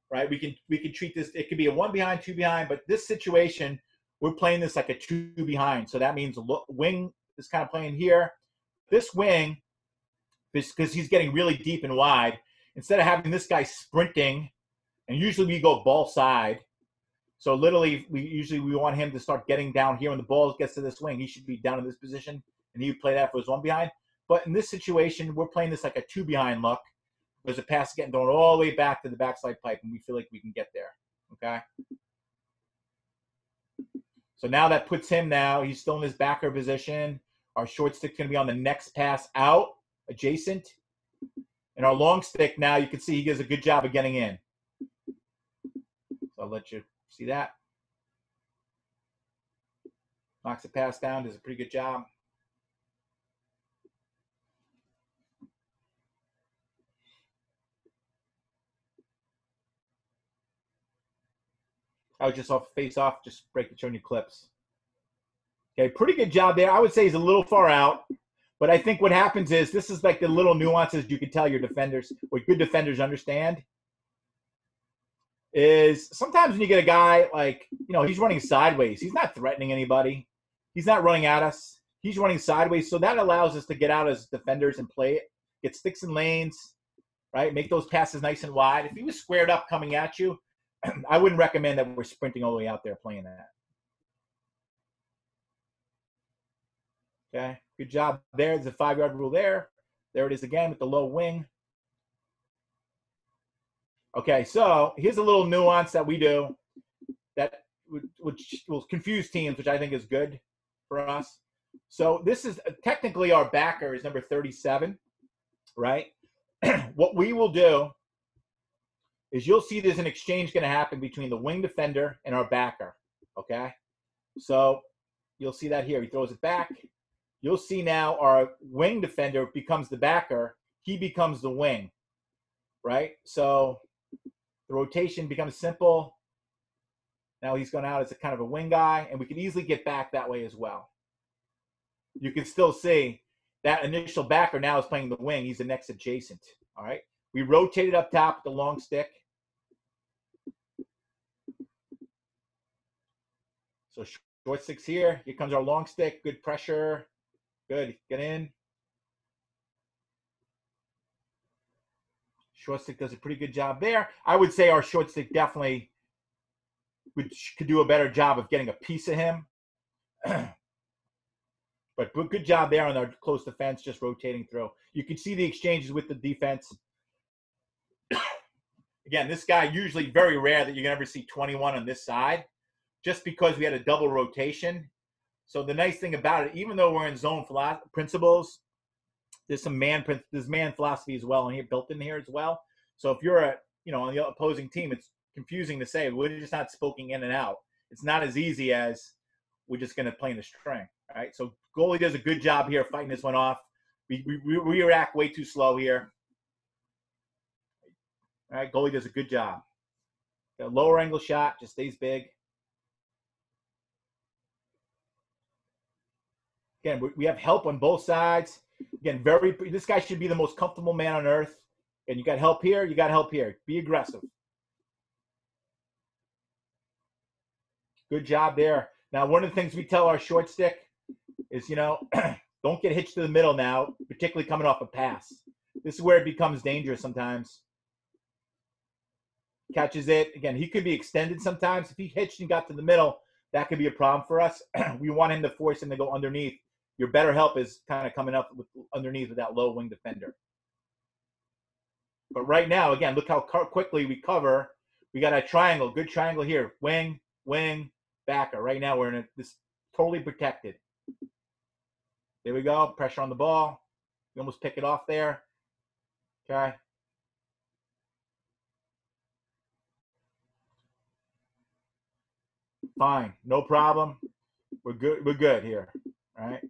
right? We can treat this. It could be a one behind, two behind, but this situation we're playing this like a two behind. So that means wing is kind of playing here. This wing, because he's getting really deep and wide, instead of having this guy sprinting, and usually we go ball side. So literally, we want him to start getting down here when the ball gets to this wing. He should be down in this position, and he would play that for his one behind. But in this situation, we're playing this like a two behind look. There's a pass getting thrown all the way back to the backside pipe, and we feel like we can get there. Okay. So now that puts him he's still in his backer position. Our short stick's going to be on the next pass out, adjacent. And our long stick now, you can see he does a good job of getting in. So I'll let you see that. Knocks the pass down, does a pretty good job. I was just off face off, just showing you clips. Okay, pretty good job there. I would say he's a little far out, but I think what happens is this is like the little nuances you can tell your defenders, what good defenders understand, is sometimes when you get a guy like, he's running sideways. He's not threatening anybody. He's not running at us. He's running sideways. So that allows us to get out as defenders and play it, get sticks and lanes, right? Make those passes nice and wide. If he was squared up coming at you, I wouldn't recommend that we're sprinting all the way out there playing that. Okay, good job there. There's a 5-yard rule there. There it is again with the low wing. Okay, so here's a little nuance that we do that which will confuse teams, which I think is good for us. So this is technically our backer is number 37, right? What we will do is you'll see there's an exchange going to happen between the wing defender and our backer, okay? So you'll see that here. He throws it back. You'll see now our wing defender becomes the backer. He becomes the wing, right? So the rotation becomes simple. Now he's gone out as a kind of a wing guy, and we can easily get back that way as well. You can still see that initial backer now is playing the wing. He's the next adjacent. All right. We rotated up top with the long stick. So short stick's here. Here comes our long stick. Good pressure. Good. Get in. Short stick does a pretty good job there. I would say our short stick definitely could do a better job of getting a piece of him. But good job there on our close defense, just rotating through. You can see the exchanges with the defense. Again, this guy, usually very rare that you're going to ever see 21 on this side, just because we had a double rotation. So the nice thing about it, even though we're in zone principles, there's some man philosophy as well, and here built in here as well. So if you're on the opposing team, it's confusing to say we're just not spoking in and out. It's not as easy as we're just going to play in a string. All right. So goalie does a good job here fighting this one off. We react way too slow here. All right. Goalie does a good job. Got a lower angle shot, just stays big. Again, we have help on both sides. Again, this guy should be the most comfortable man on earth. And you got help here, you got help here. Be aggressive. Good job there. Now, one of the things we tell our short stick is, don't get hitched to the middle now, particularly coming off a pass. This is where it becomes dangerous sometimes. Catches it. Again, he could be extended sometimes. If he hitched and got to the middle, that could be a problem for us. We want him to force him to go underneath. Your better help is kind of coming up underneath with that low wing defender. But right now, again, look how quickly we cover. We got a triangle, good triangle here. Wing, wing, backer. Right now, we're in this totally protected. There we go. Pressure on the ball. We almost pick it off there. Okay. Fine. No problem. We're good. We're good here. All right.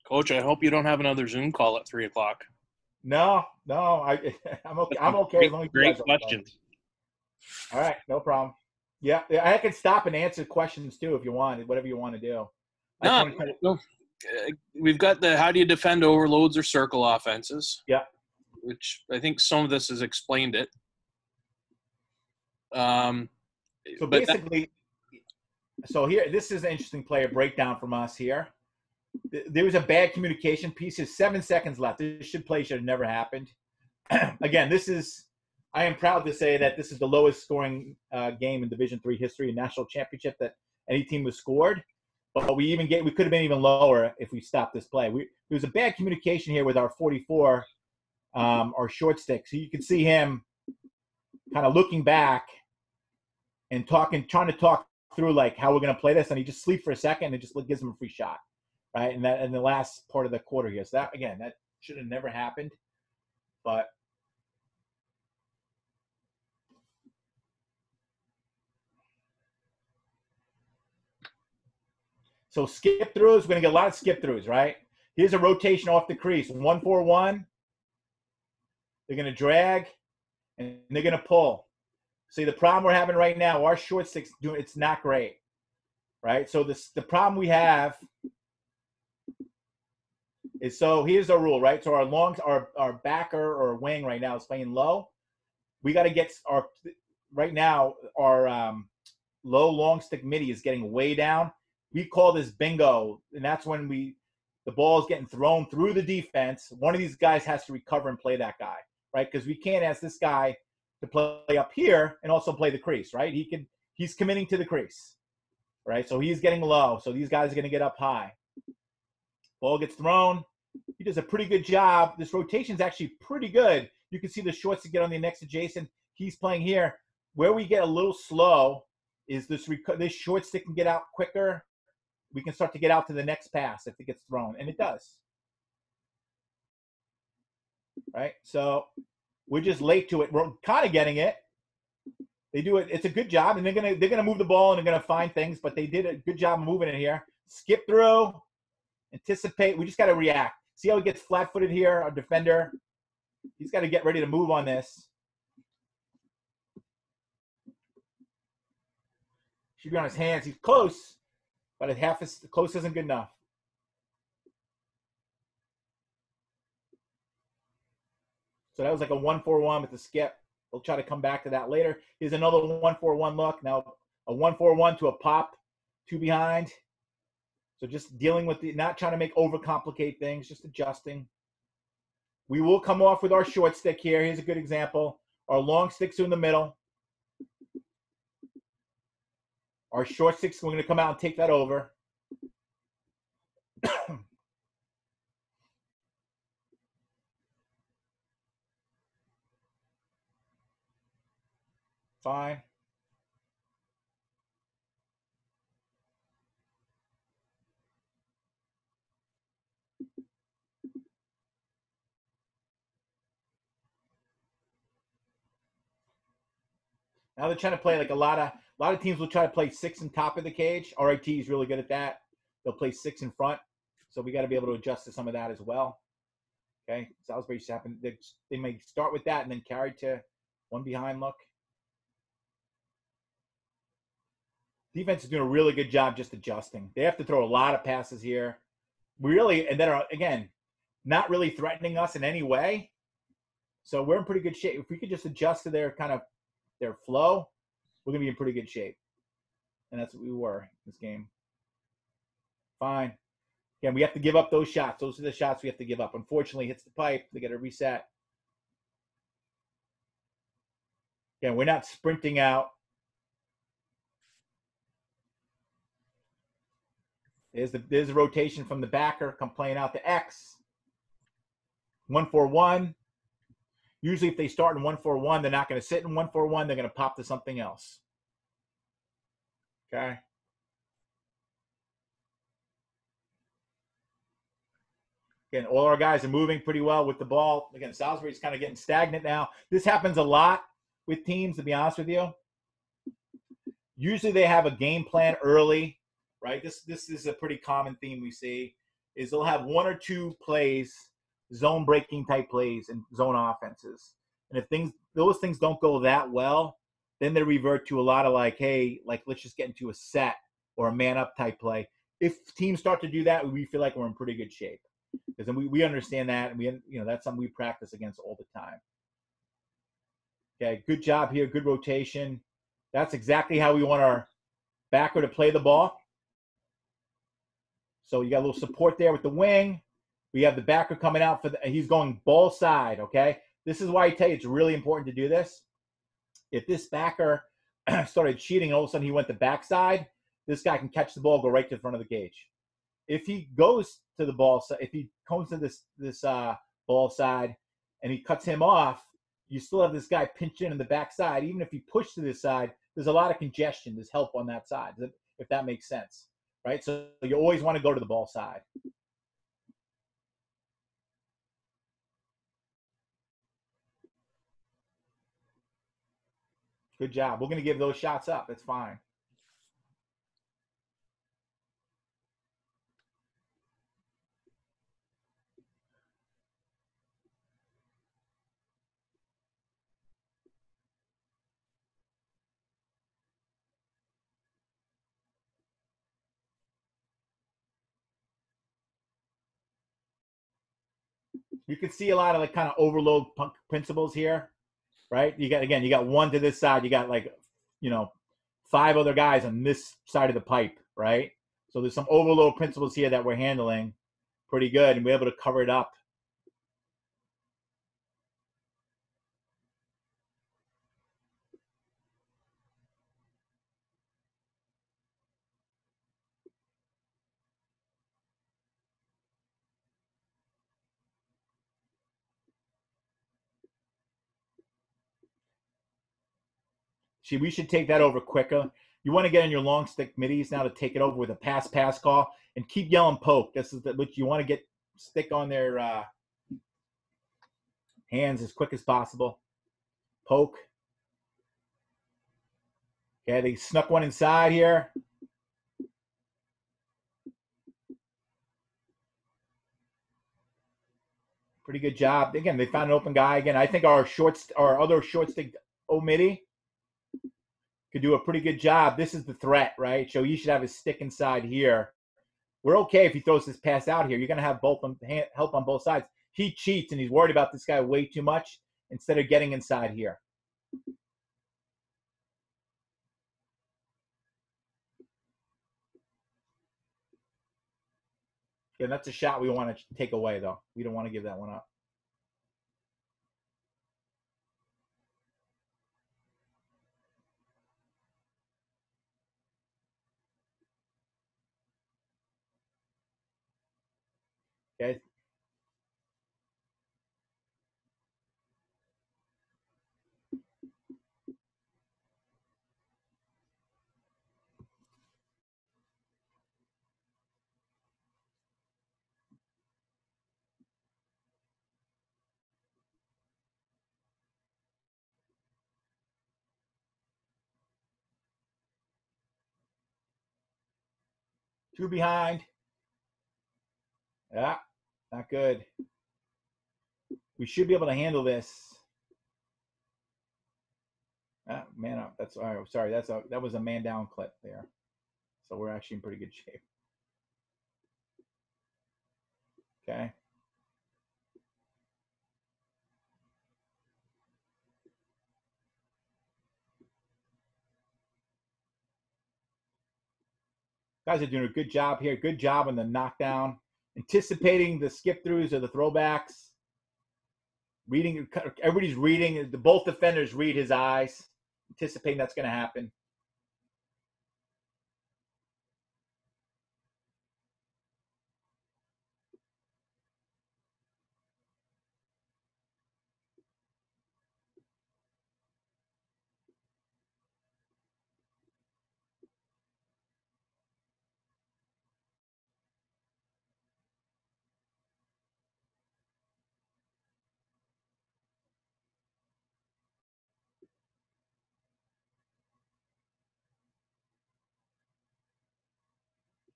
Coach, I hope you don't have another Zoom call at 3 o'clock. No, I'm okay. I'm okay. Great questions. All right, no problem. Yeah, I can stop and answer questions too if you want, whatever you want to do. No, we've got the how do you defend overloads or circle offenses? Yeah. Which I think some of this has explained it. So basically, here, this is an interesting player breakdown from us here. There was a bad communication piece. There's 7 seconds left. This should have never happened. Again, I am proud to say that this is the lowest scoring game in Division III history, a national championship that any team was scored. But we could have been even lower if we stopped this play. There was a bad communication here with our 44, our short stick. So you can see him kind of looking back and trying to talk through like how we're going to play this, and he just sleeps for a second and it just gives him a free shot, right? And that in the last part of the quarter here. So that should have never happened, but. So skip throughs, we're going to get a lot of skip throughs, right? Here's a rotation off the crease. 1-4-1. They're going to drag, and they're going to pull. See, the problem we're having right now, our short sticks, it's not great, right? So the problem we have is, so here's our rule, right? So our backer or wing right now is playing low. We got to get right now, our low long stick midi is getting way down. We call this bingo, and that's when the ball is getting thrown through the defense. One of these guys has to recover and play that guy, right? Because we can't ask this guy to play up here and also play the crease, right? He's committing to the crease, right? So he's getting low. So these guys are going to get up high. Ball gets thrown. He does a pretty good job. This rotation is actually pretty good. You can see the shorts to get on the next adjacent. He's playing here. Where we get a little slow is this short stick can get out quicker. We can start to get out to the next pass if it gets thrown, and it does. Right? So we're just late to it. We're kind of getting it. They do it. It's a good job, and they're gonna move the ball and they're gonna find things, but they did a good job of moving it here. Skip through, anticipate. We just got to react. See how he gets flat-footed here, our defender. He's got to get ready to move on this. Should be on his hands. He's close, but at half as close isn't good enough. So that was like a 1-4-1 with the skip. We'll try to come back to that later. Here's another 1-4-1 look. Now a 1-4-1 to a pop, 2 behind. So just dealing with the, not trying to make overcomplicate things, just adjusting. We will come off with our short stick here. Here's a good example. Our long sticks are in the middle. Our short sticks, we're going to come out and take that over. Fine. Now they're trying to play like a lot of teams will try to play 6 on top of the cage. RIT is really good at that. They'll play 6 in front. So we got to be able to adjust to some of that as well. Okay. Salisbury just happened. They may start with that and then carry to 1 behind look. Defense is doing a really good job just adjusting. They have to throw a lot of passes here. Really, and then are, again, not really threatening us in any way. So we're in pretty good shape. If we could just adjust to their kind of their flow, we're going to be in pretty good shape. And that's what we were in this game. Fine. Again, we have to give up those shots. Those are the shots we have to give up. Unfortunately, hits the pipe. They got to reset. Again, we're not sprinting out. There's a rotation from the backer. Come playing out to X. 1-4-1. Usually if they start in 1-4-1, they're not going to sit in 1-4-1. They're going to pop to something else. Okay. Again, all our guys are moving pretty well with the ball. Again, Salisbury's kind of getting stagnant now. This happens a lot with teams, to be honest with you. Usually they have a game plan early, right? This is a pretty common theme we see, is they'll have 1 or 2 plays, zone breaking type plays and zone offenses. And if those things don't go that well, then they revert to a lot of like, hey, like let's just get into a set or a man up type play. If teams start to do that, we feel like we're in pretty good shape. Because then we understand that, and that's something we practice against all the time. Okay, good job here, good rotation. That's exactly how we want our backer to play the ball. So you got a little support there with the wing. We have the backer coming out he's going ball side, okay? This is why I tell you it's really important to do this. If this backer started cheating and all of a sudden he went to backside, this guy can catch the ball, go right to the front of the cage. If he goes to the ball side, if he comes to this ball side and he cuts him off, you still have this guy pinch in the backside. Even if he pushed to this side, there's a lot of congestion. There's help on that side, if that makes sense, right? So you always want to go to the ball side. Good job. We're going to give those shots up. That's fine. You can see a lot of like kind of overload principles here, right? You got 1 to this side. You got like, 5 other guys on this side of the pipe, right? So there's some overload principles here that we're handling pretty good, and we're able to cover it up. See, we should take that over quicker. You want to get in your long stick middies now to take it over with a pass call and keep yelling poke. This is what you want to get stick on their hands as quick as possible. Poke. Okay, they snuck one inside here. Pretty good job. Again, they found an open guy. Again, I think our other short stick midi could do a pretty good job. This is the threat, right? So you should have his stick inside here. We're okay if he throws this pass out here. You're going to have both help on both sides. He cheats, and he's worried about this guy way too much instead of getting inside here. Yeah, that's a shot we want to take away, though. We don't want to give that one up. Okay. Two behind. Yeah, not good. We should be able to handle this. Man up. That's all right. Sorry, that was a man down clip there. So we're actually in pretty good shape. Okay. Guys are doing a good job here. Good job on the knockdown. Anticipating the skip throughs or the throwbacks. Reading, everybody's reading. Both defenders read his eyes, anticipating that's going to happen.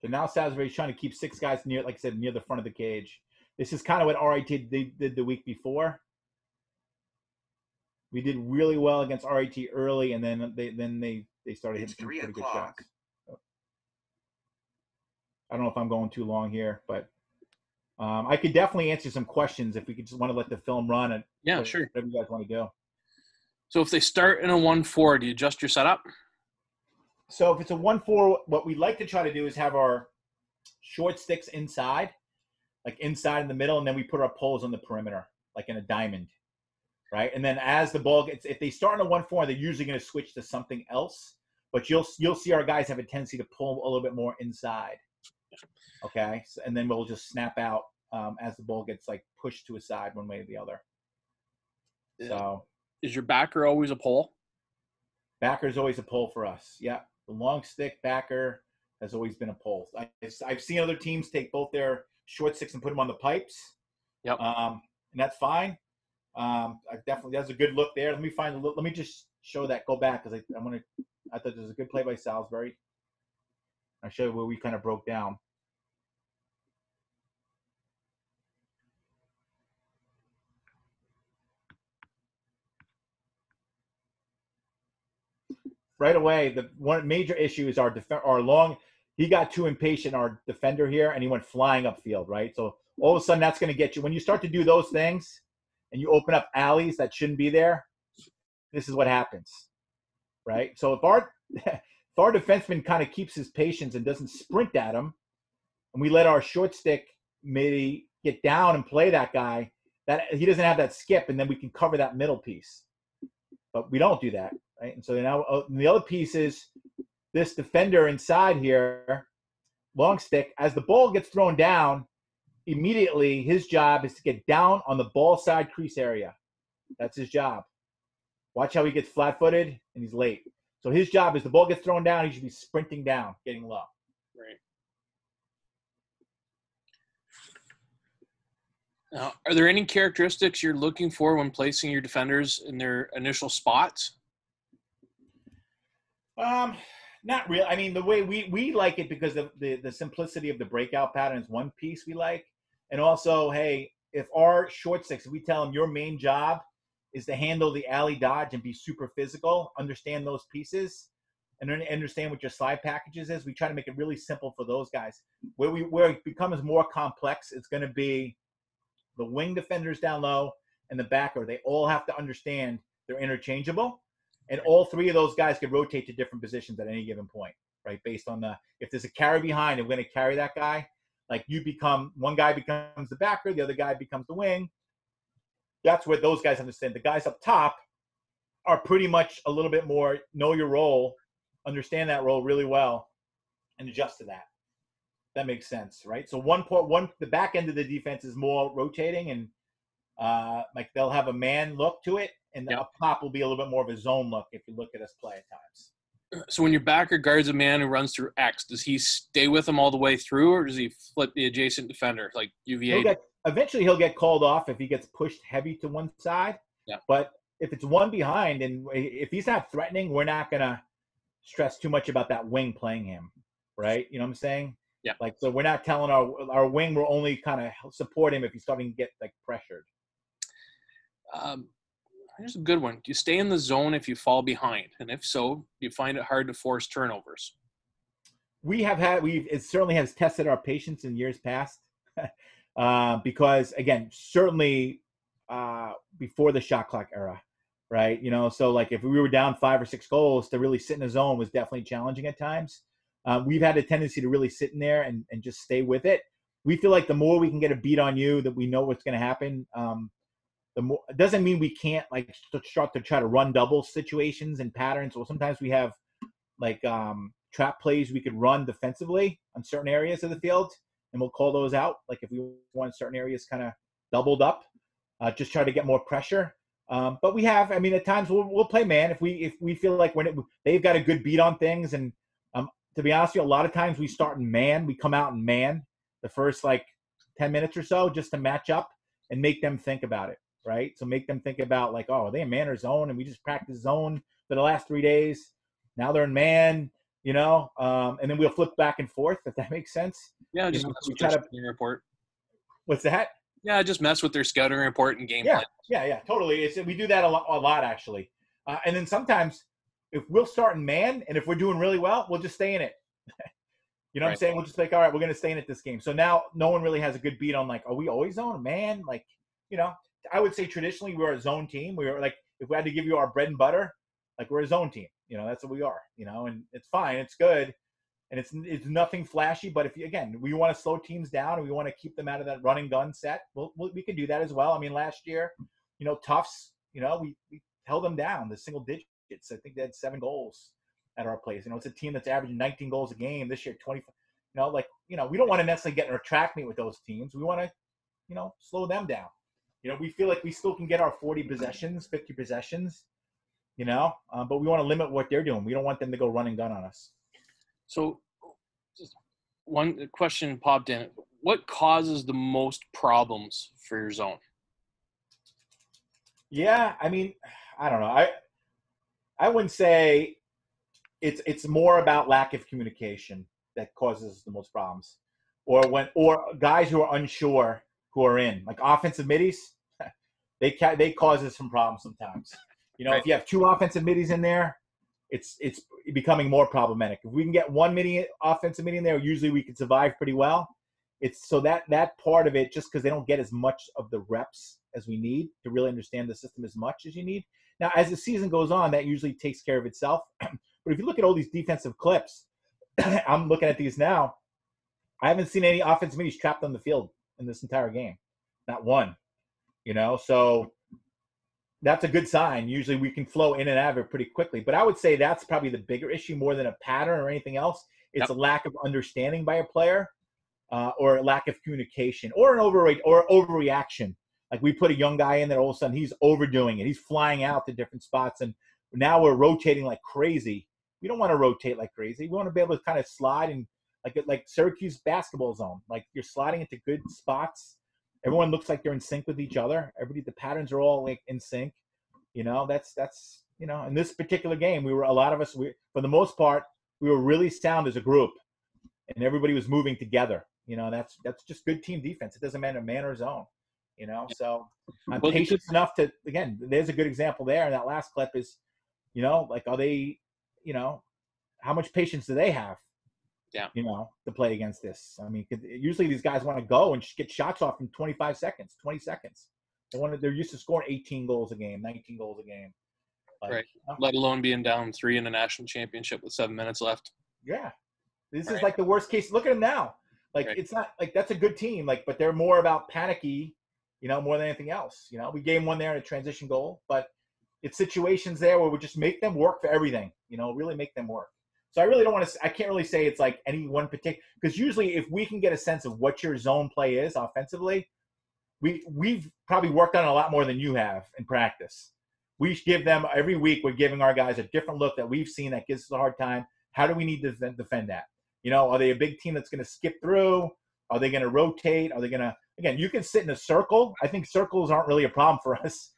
So now Salisbury's trying to keep six guys near, like I said, near the front of the cage. This is kind of what RIT did the week before. We did really well against RIT early, and then they started hitting some pretty good shots. So, I don't know if I'm going too long here, but I could definitely answer some questions if we could just want to let the film run. And yeah, sure. Whatever you guys want to do. So if they start in a 1-4, do you adjust your setup? So if it's a 1-4, what we like to try to do is have our short sticks inside, like inside in the middle, and then we put our poles on the perimeter, like in a diamond, right? And then as the ball gets, if they start in a 1-4, they're usually going to switch to something else. But you'll see our guys have a tendency to pull a little bit more inside. Okay, so, and then we'll just snap out as the ball gets like pushed to a side one way or the other. Yeah. So is your backer always a pole? Backer is always a pole for us. Yeah, the long stick backer has always been a pole. I've seen other teams take both their short sticks and put them on the pipes. Yep. And that's fine. I definitely, that's a good look there. Let me just show that. Go back because I thought there was a good play by Salisbury. I'll show you where we kind of broke down. Right away, the one major issue is our long. He got too impatient, our defender here, and he went flying upfield, right? So all of a sudden, that's going to get you. When you start to do those things and you open up alleys that shouldn't be there, this is what happens, right? So if our defenseman kind of keeps his patience and doesn't sprint at him, and we let our short stick maybe get down and play that guy, that he doesn't have that skip, and then we can cover that middle piece. But we don't do that, right? And so now the other piece is this defender inside here, long stick. As the ball gets thrown down, immediately his job is to get down on the ball side crease area. That's his job. Watch how he gets flat-footed and he's late. So his job is the ball gets thrown down, he should be sprinting down, getting low. Right. Now, are there any characteristics you're looking for when placing your defenders in their initial spots? Not really. I mean, the way we like it because of the simplicity of the breakout pattern is one piece we like. And also, hey, if our short six, if we tell them your main job is to handle the alley dodge and be super physical, understand those pieces, and then understand what your slide packages is. We try to make it really simple for those guys. Where it becomes more complex, it's going to be the wing defenders down low and the backer. They all have to understand they're interchangeable, and all three of those guys can rotate to different positions at any given point, right? Based on if there's a carry behind, and we're going to carry that guy. Like one guy becomes the backer, the other guy becomes the wing. That's what those guys understand. The guys up top are pretty much a little bit more know your role, understand that role really well, and adjust to that. That makes sense, right? So the back end of the defense is more rotating, and like they'll have a man look to it, and the up top will be a little bit more of a zone look if you look at us play at times. So when your backer guards a man who runs through X, does he stay with him all the way through, or does he flip the adjacent defender like UVA? Eventually he'll get called off if he gets pushed heavy to one side. Yeah. But if it's one behind, and if he's not threatening, we're not going to stress too much about that wing playing him, right? You know what I'm saying? Yeah. Like, so we're not telling our wing, we're only kind of support him if he's starting to get like pressured. Here's a good one. Do you stay in the zone if you fall behind? And if so, do you find it hard to force turnovers? It certainly has tested our patience in years past. Because again, certainly before the shot clock era, right? You know, so like if we were down 5 or 6 goals, to really sit in a zone was definitely challenging at times. We've had a tendency to really sit in there and just stay with it. We feel like the more we can get a beat on you, that we know what's going to happen. The more, it doesn't mean we can't like start to try to run double situations and patterns. Or sometimes we have like trap plays we could run defensively on certain areas of the field, and we'll call those out. Like if we want certain areas kind of doubled up, just try to get more pressure. But we have, I mean, at times we'll play man if we feel like they've got a good beat on things. And to be honest with you, a lot of times we start in man, we come out in man the first like 10 minutes or so just to match up and make them think about it, right? So make them think about like, oh, are they in man or zone? And we just practice zone for the last 3 days. Now they're in man, you know, and then we'll flip back and forth, if that makes sense. Yeah, just mess with their scouting report. What's that? Yeah, just mess with their scouting report and game plan. Yeah, totally. We do that a lot actually. And then sometimes if we'll start in man, and if we're doing really well, we'll just stay in it. You know what I'm saying? We'll just like, all right, we're going to stay in it this game. So now no one really has a good beat on like, are we always zone man? Like, you know, I would say traditionally we're a zone team. We were like, if we had to give you our bread and butter, like we're a zone team. You know, that's what we are, you know, and it's fine. It's good. And it's nothing flashy, but if we want to slow teams down and we want to keep them out of that running gun set, we can do that as well. I mean, last year, you know, Tufts, you know, we held them down to single digits. I think they had 7 goals at our place. You know, it's a team that's averaging 19 goals a game this year, 20. You know, like, you know, we don't want to necessarily get in a track meet with those teams. We want to, you know, slow them down. You know, we feel like we still can get our 40 possessions, 50 possessions, you know, but we want to limit what they're doing. We don't want them to go run and gun on us. So just one question popped in. What causes the most problems for your zone? Yeah, I mean, I don't know. I wouldn't say it's more about lack of communication that causes the most problems. Or guys who are unsure who are in. Like offensive middies, they cause us some problems sometimes. You know, if you have 2 offensive middies in there, it's becoming more problematic. If we can get 1 offensive midi in there, usually we can survive pretty well. It's so that part of it, just because they don't get as much of the reps as we need to really understand the system as much as you need. Now, as the season goes on, that usually takes care of itself. But if you look at all these defensive clips, I'm looking at these now, I haven't seen any offensive middies trapped on the field in this entire game. Not one, you know, so that's a good sign. Usually we can flow in and out of it pretty quickly. But I would say that's probably the bigger issue more than a pattern or anything else. It's a lack of understanding by a player or a lack of communication or an overreaction. Like we put a young guy in there, all of a sudden he's overdoing it. He's flying out to different spots. And now we're rotating like crazy. We don't want to rotate like crazy. We want to be able to kind of slide and like Syracuse basketball zone. Like you're sliding into good spots. Everyone looks like they're in sync with each other. The patterns are all like in sync. You know, that's you know, in this particular game, for the most part, we were really sound as a group, and everybody was moving together. You know, that's just good team defense. It doesn't matter man or zone. you know. So I'm Well, patient enough to, again, there's a good example there. And that last clip is, you know, like, are they, you know, how much patience do they have? Yeah. You know, to play against this. I mean, usually these guys want to go and get shots off in 25 seconds, 20 seconds. They're used to scoring 18 goals a game, 19 goals a game. Like, right. you know, Let alone being down 3 in the national championship with 7 minutes left. yeah. This Right. is like the worst case. Look at them now. Like, Right. it's not like that's a good team, like, but they're more about panicky, you know, more than anything else. You know, we gave them one there in a transition goal, but it's situations there where we just make them work for everything, you know, really make them work. So I really don't want to, I can't really say it's like any one particular, because usually if we can get a sense of what your zone play is offensively, we've probably worked on it a lot more than you have in practice. We give them every week, we're giving our guys a different look that we've seen that gives us a hard time. How do we need to defend that? You know, are they a big team that's going to skip through? Are they going to rotate? Are they going to, again, you can sit in a circle. I think circles aren't really a problem for us,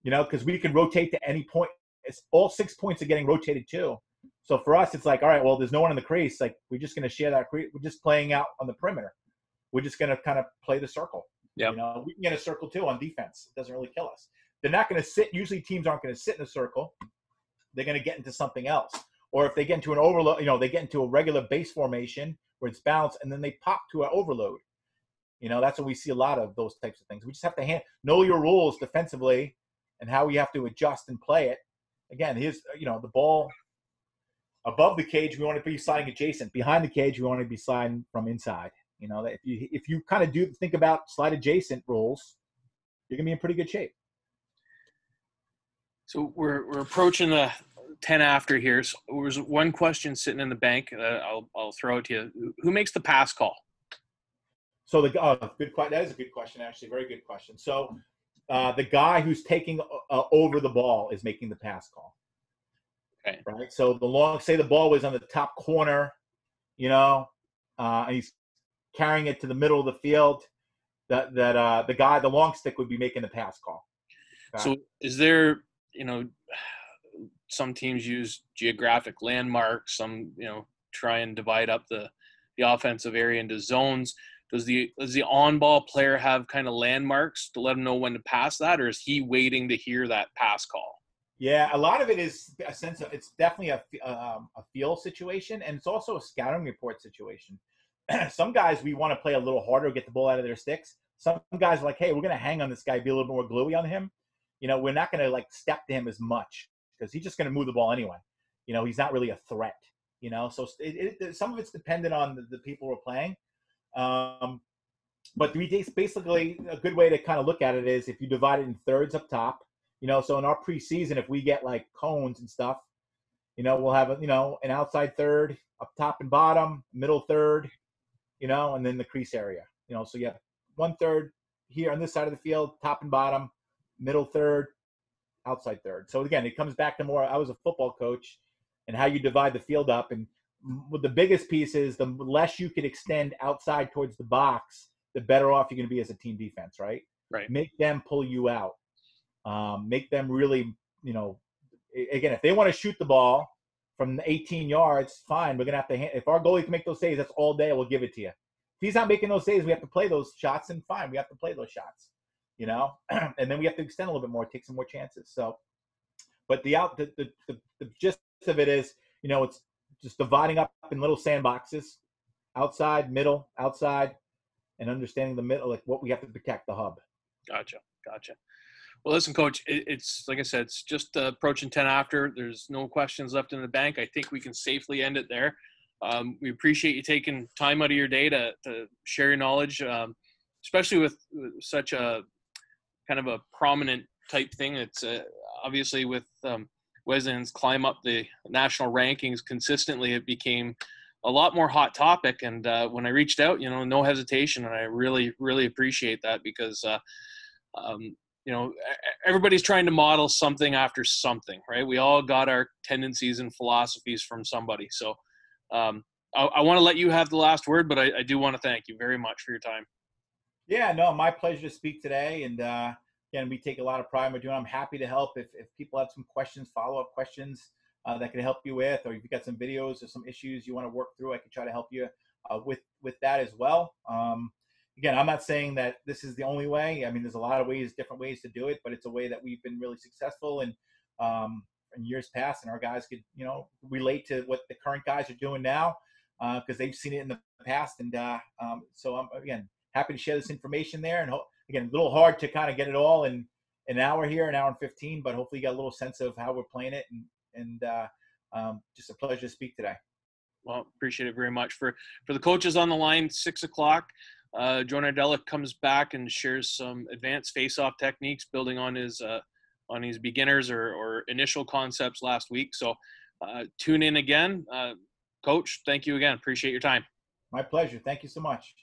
you know, because we can rotate to any point. It's all 6 points are getting rotated too. So for us, it's like, all right, well, there's no one in the crease. Like, we're just going to share that crease. We're just playing out on the perimeter. We're just going to kind of play the circle. Yeah. You know, we can get a circle too on defense. It doesn't really kill us. They're not going to sit. Usually teams aren't going to sit in a circle. They're going to get into something else. Or if they get into an overload, you know, they get into a regular base formation where it's balanced and then they pop to an overload. You know, that's what we see a lot of, those types of things. We just have to know your rules defensively and how we have to adjust and play it. Again, here's, you know, the ball above the cage, we want to be sliding adjacent. Behind the cage, we want to be sliding from inside. You know, if you kind of think about slide adjacent rules, you're going to be in pretty good shape. So we're approaching the 10 after here. So there was one question sitting in the bank. I'll throw it to you. Who makes the pass call? So good question. That is a good question, actually. Very good question. So the guy who's taking over the ball is making the pass call. Okay. Right. So say the ball was on the top corner, you know, and he's carrying it to the middle of the field. The long stick would be making the pass call. Okay. So is there, you know, some teams use geographic landmarks, some, you know, try and divide up the offensive area into zones. Does the on-ball player have kind of landmarks to let him know when to pass that, or is he waiting to hear that pass call? Yeah, a lot of it is a sense of, it's definitely a feel situation, and it's also a scouting report situation. Some guys, we want to play a little harder, get the ball out of their sticks. Some guys are like, hey, we're going to hang on this guy, be a little more gluey on him. You know, we're not going to like step to him as much because he's just going to move the ball anyway. You know, he's not really a threat, you know. So some of it's dependent on the people we're playing. But basically a good way to kind of look at it is if you divide it in thirds up top, you know, so in our preseason, if we get like cones and stuff, you know, we'll have, an outside third up top and bottom, middle third, you know, and then the crease area, you know, so you have 1/3 here on this side of the field, top and bottom, middle third, outside third. So again, it comes back to more, I was a football coach and how you divide the field up. And the biggest piece is the less you can extend outside towards the box, the better off you're going to be as a team defense, right? Right. Make them pull you out. Make them really, you know, again, if they want to shoot the ball from 18 yards, fine. We're going to have to, if our goalie can make those saves, that's all day. We'll give it to you. If he's not making those saves, we have to play those shots, and fine. We have to play those shots, you know, and then we have to extend a little bit more, take some more chances. So, but the gist of it is, you know, it's just dividing up in little sandboxes, outside, middle, outside, and understanding the middle, like what we have to protect, the hub. Gotcha. Well, listen, Coach, it's like I said, it's just approaching 10 after. There's no questions left in the bank. I think we can safely end it there. We appreciate you taking time out of your day to share your knowledge, especially with such a kind of a prominent type thing. It's obviously with Wesleyan's climb up the national rankings consistently, it became a lot more hot topic. And when I reached out, you know, no hesitation. And I really, really appreciate that because, you know, everybody's trying to model something after something, right? We all got our tendencies and philosophies from somebody. So I want to let you have the last word, but I do want to thank you very much for your time. Yeah, no, my pleasure to speak today. And again, we take a lot of pride in what we're doing. I'm happy to help if people have some questions, follow-up questions that can help you with, or if you've got some videos or some issues you want to work through, I can try to help you with that as well. again, I'm not saying that this is the only way. I mean, there's a lot of ways, different ways to do it, but it's a way that we've been really successful in years past, and our guys could, relate to what the current guys are doing now because they've seen it in the past. And so I'm, again, happy to share this information there. And again, a little hard to kind of get it all in an hour here, an hour and 15, but hopefully you got a little sense of how we're playing it, and just a pleasure to speak today. Well, appreciate it very much. For the coaches on the line, 6 o'clock, Joe Nardella comes back and shares some advanced face-off techniques, building on his beginners or initial concepts last week. So tune in again. Coach, thank you again. Appreciate your time. My pleasure. Thank you so much.